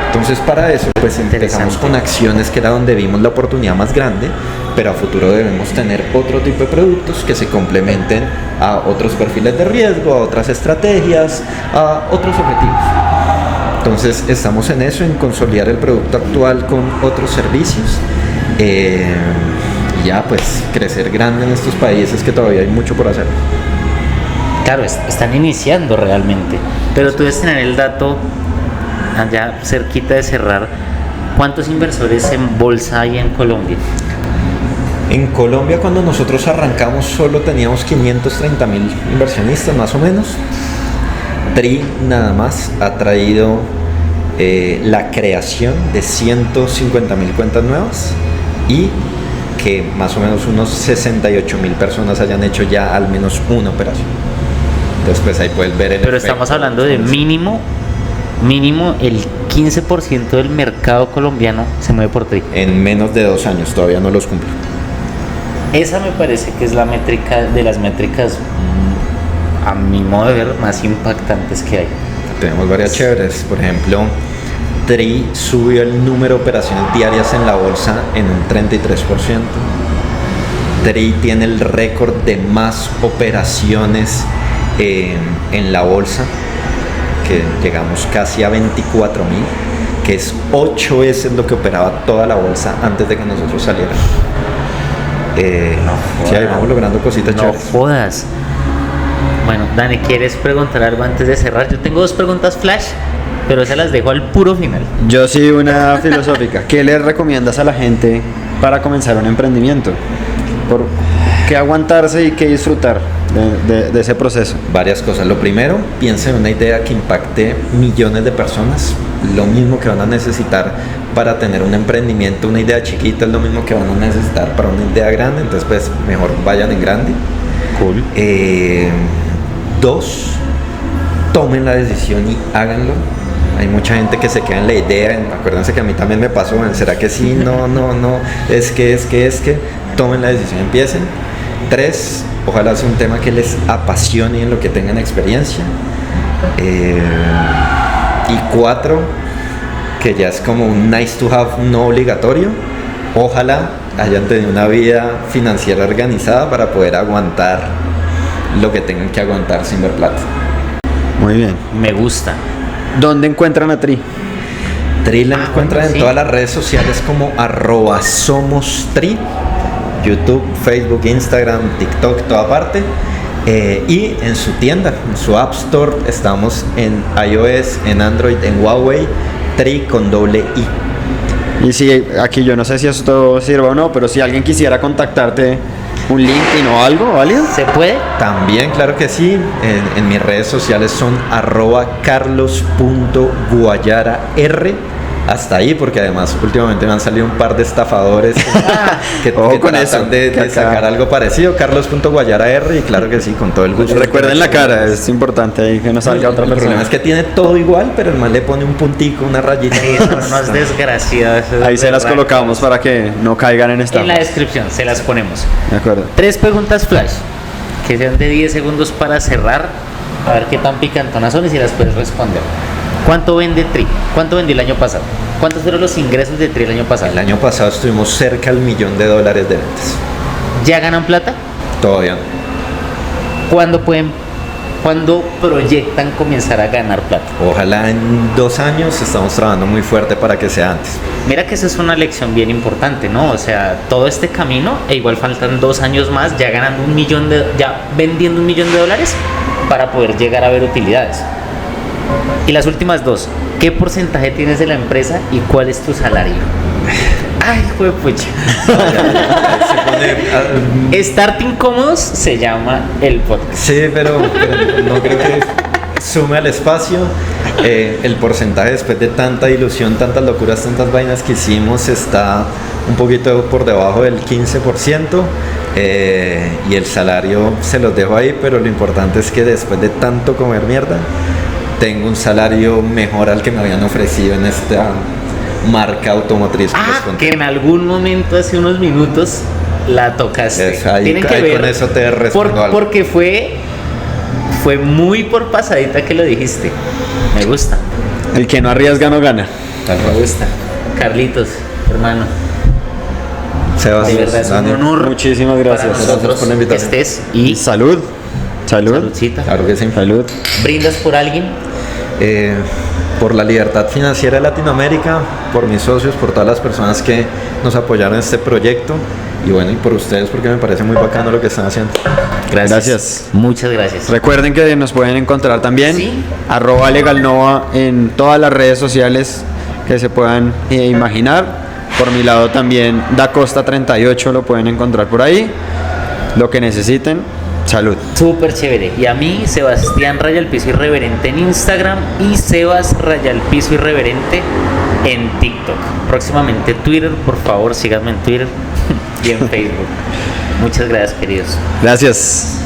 Entonces, para eso pues empezamos con acciones, que era donde vimos la oportunidad más grande, pero a futuro debemos tener otro tipo de productos que se complementen a otros perfiles de riesgo, a otras estrategias, a otros objetivos. Entonces estamos en eso, en consolidar el producto actual con otros servicios, y ya pues crecer grande en estos países, que todavía hay mucho por hacer. Claro, están iniciando realmente. Pero tú debes tener el dato allá cerquita de cerrar. ¿Cuántos inversores en bolsa hay en Colombia? En Colombia, cuando nosotros arrancamos, solo teníamos 530,000 inversionistas más o menos. Tri nada más ha traído la creación de 150,000 cuentas nuevas, y que más o menos unos 68,000 personas hayan hecho ya al menos una operación. Entonces pues ahí puedes ver el Pero efecto. estamos hablando de mínimo el 15% del mercado colombiano se mueve por Tri. En menos de 2 años, todavía no los cumple. Esa me parece que es la métrica de las métricas, a mi modo de ver, más impactantes que hay. Tenemos varias chéveres. Por ejemplo, Tri subió el número de operaciones diarias en la bolsa en un 33%. Tri tiene el récord de más operaciones en la bolsa, que llegamos casi a 24,000, que es 8 veces lo que operaba toda la bolsa antes de que nosotros saliéramos. Sí, ahí vamos logrando cositas No chéveres. jodas. Bueno, Dani, ¿quieres preguntar algo antes de cerrar? Yo tengo 2 preguntas flash, pero se las dejo al puro final. Yo sí, una filosófica. ¿Qué le recomiendas a la gente para comenzar un emprendimiento? ¿Por qué aguantarse y qué disfrutar de ese proceso? Varias cosas. Lo primero, piensa en una idea que impacte millones de personas. Lo mismo que van a necesitar para tener un emprendimiento, una idea chiquita es lo mismo que van a necesitar para una idea grande. Entonces, pues, mejor vayan en grande. Cool. 2, tomen la decisión y háganlo. Hay mucha gente que se queda en la idea. Acuérdense que a mí también me pasó. ¿Será que sí? No. Es que. Tomen la decisión, empiecen. 3, ojalá sea un tema que les apasione en lo que tengan experiencia. Y 4, que ya es como un nice to have, no obligatorio. Ojalá hayan tenido una vida financiera organizada para poder aguantar lo que tengan que aguantar sin ver plata. Muy bien. Me gusta. ¿Dónde encuentran a Tri? Tri la encuentran bueno, sí. en todas las redes sociales como @somostri, YouTube, Facebook, Instagram, TikTok, toda parte. Y en su tienda, en su App Store, estamos en iOS, en Android, en Huawei, Tri con doble I. Y si aquí yo no sé si esto sirva o no, pero si alguien quisiera contactarte, un LinkedIn o algo, ¿válido? ¿Se puede? También, claro que sí, en mis redes sociales son @carlos.guayara_r. Hasta ahí, porque además últimamente me han salido un par de estafadores que Ojo con tratan eso, de que acá- sacar algo parecido. Carlos.guayara_r, y claro que sí, con todo el gusto. Recuerden la cara, es importante ahí que no salga otra El problema persona. es que tiene todo igual, pero el man le pone un puntico, una rayita. Sí, son unos desgraciados. Ahí se las colocamos para que no caigan en esta. En la descripción, se las ponemos. De acuerdo. 3 preguntas flash, que sean de 10 segundos para cerrar. A ver qué tan picantonas son y si las puedes responder. ¿Cuánto vende Tri? ¿Cuánto vendió el año pasado? ¿Cuántos fueron los ingresos de Tri el año pasado? El año pasado estuvimos cerca al $1.000.000 de ventas. ¿Ya ganan plata? Todavía no. ¿Cuándo proyectan comenzar a ganar plata? Ojalá en 2 años. Estamos trabajando muy fuerte para que sea antes. Mira que esa es una lección bien importante, ¿no? O sea, todo este camino, e igual faltan 2 años más, ya ganando ya vendiendo $1.000.000 para poder llegar a ver utilidades. Y las últimas 2, ¿qué porcentaje tienes de la empresa y cuál es tu salario? Ay, juepucha. Starting Cómodos se llama el podcast. Sí, pero no creo que sume al espacio. El porcentaje, después de tanta ilusión, tantas locuras, tantas vainas que hicimos, está un poquito por debajo del 15%. Y el salario se los dejo ahí, pero lo importante es que después de tanto comer mierda, tengo un salario mejor al que me habían ofrecido en esta marca automotriz que les conté. Que en algún momento, hace unos minutos, la tocaste. Eso, ahí- Tienen que ahí ver, con eso te respondo algo. porque fue muy por pasadita que lo dijiste. Me gusta, El que no arriesga no gana. Tal me cual. gusta. Carlitos, hermano, Sebas, de verdad es un Dani, honor Muchísimas para gracias. nosotros por la que invitación. estés Y y salud. Salud. saludcita. Claro que sí. Salud. ¿Brindas por alguien? Por la libertad financiera de Latinoamérica, por mis socios, por todas las personas que nos apoyaron en este proyecto, y bueno, y por ustedes, porque me parece muy bacano lo que están haciendo. Gracias. Muchas gracias. Recuerden que nos pueden encontrar también Sí. @legalnova en todas las redes sociales que se puedan imaginar. Por mi lado también DaCosta38 lo pueden encontrar por ahí. Lo que necesiten. Salud. Súper chévere. Y a mí, Sebastián Rayal Piso Irreverente en Instagram y Sebas Rayal Piso Irreverente en TikTok. Próximamente Twitter, por favor, síganme en Twitter y en Facebook. Muchas gracias, queridos. Gracias.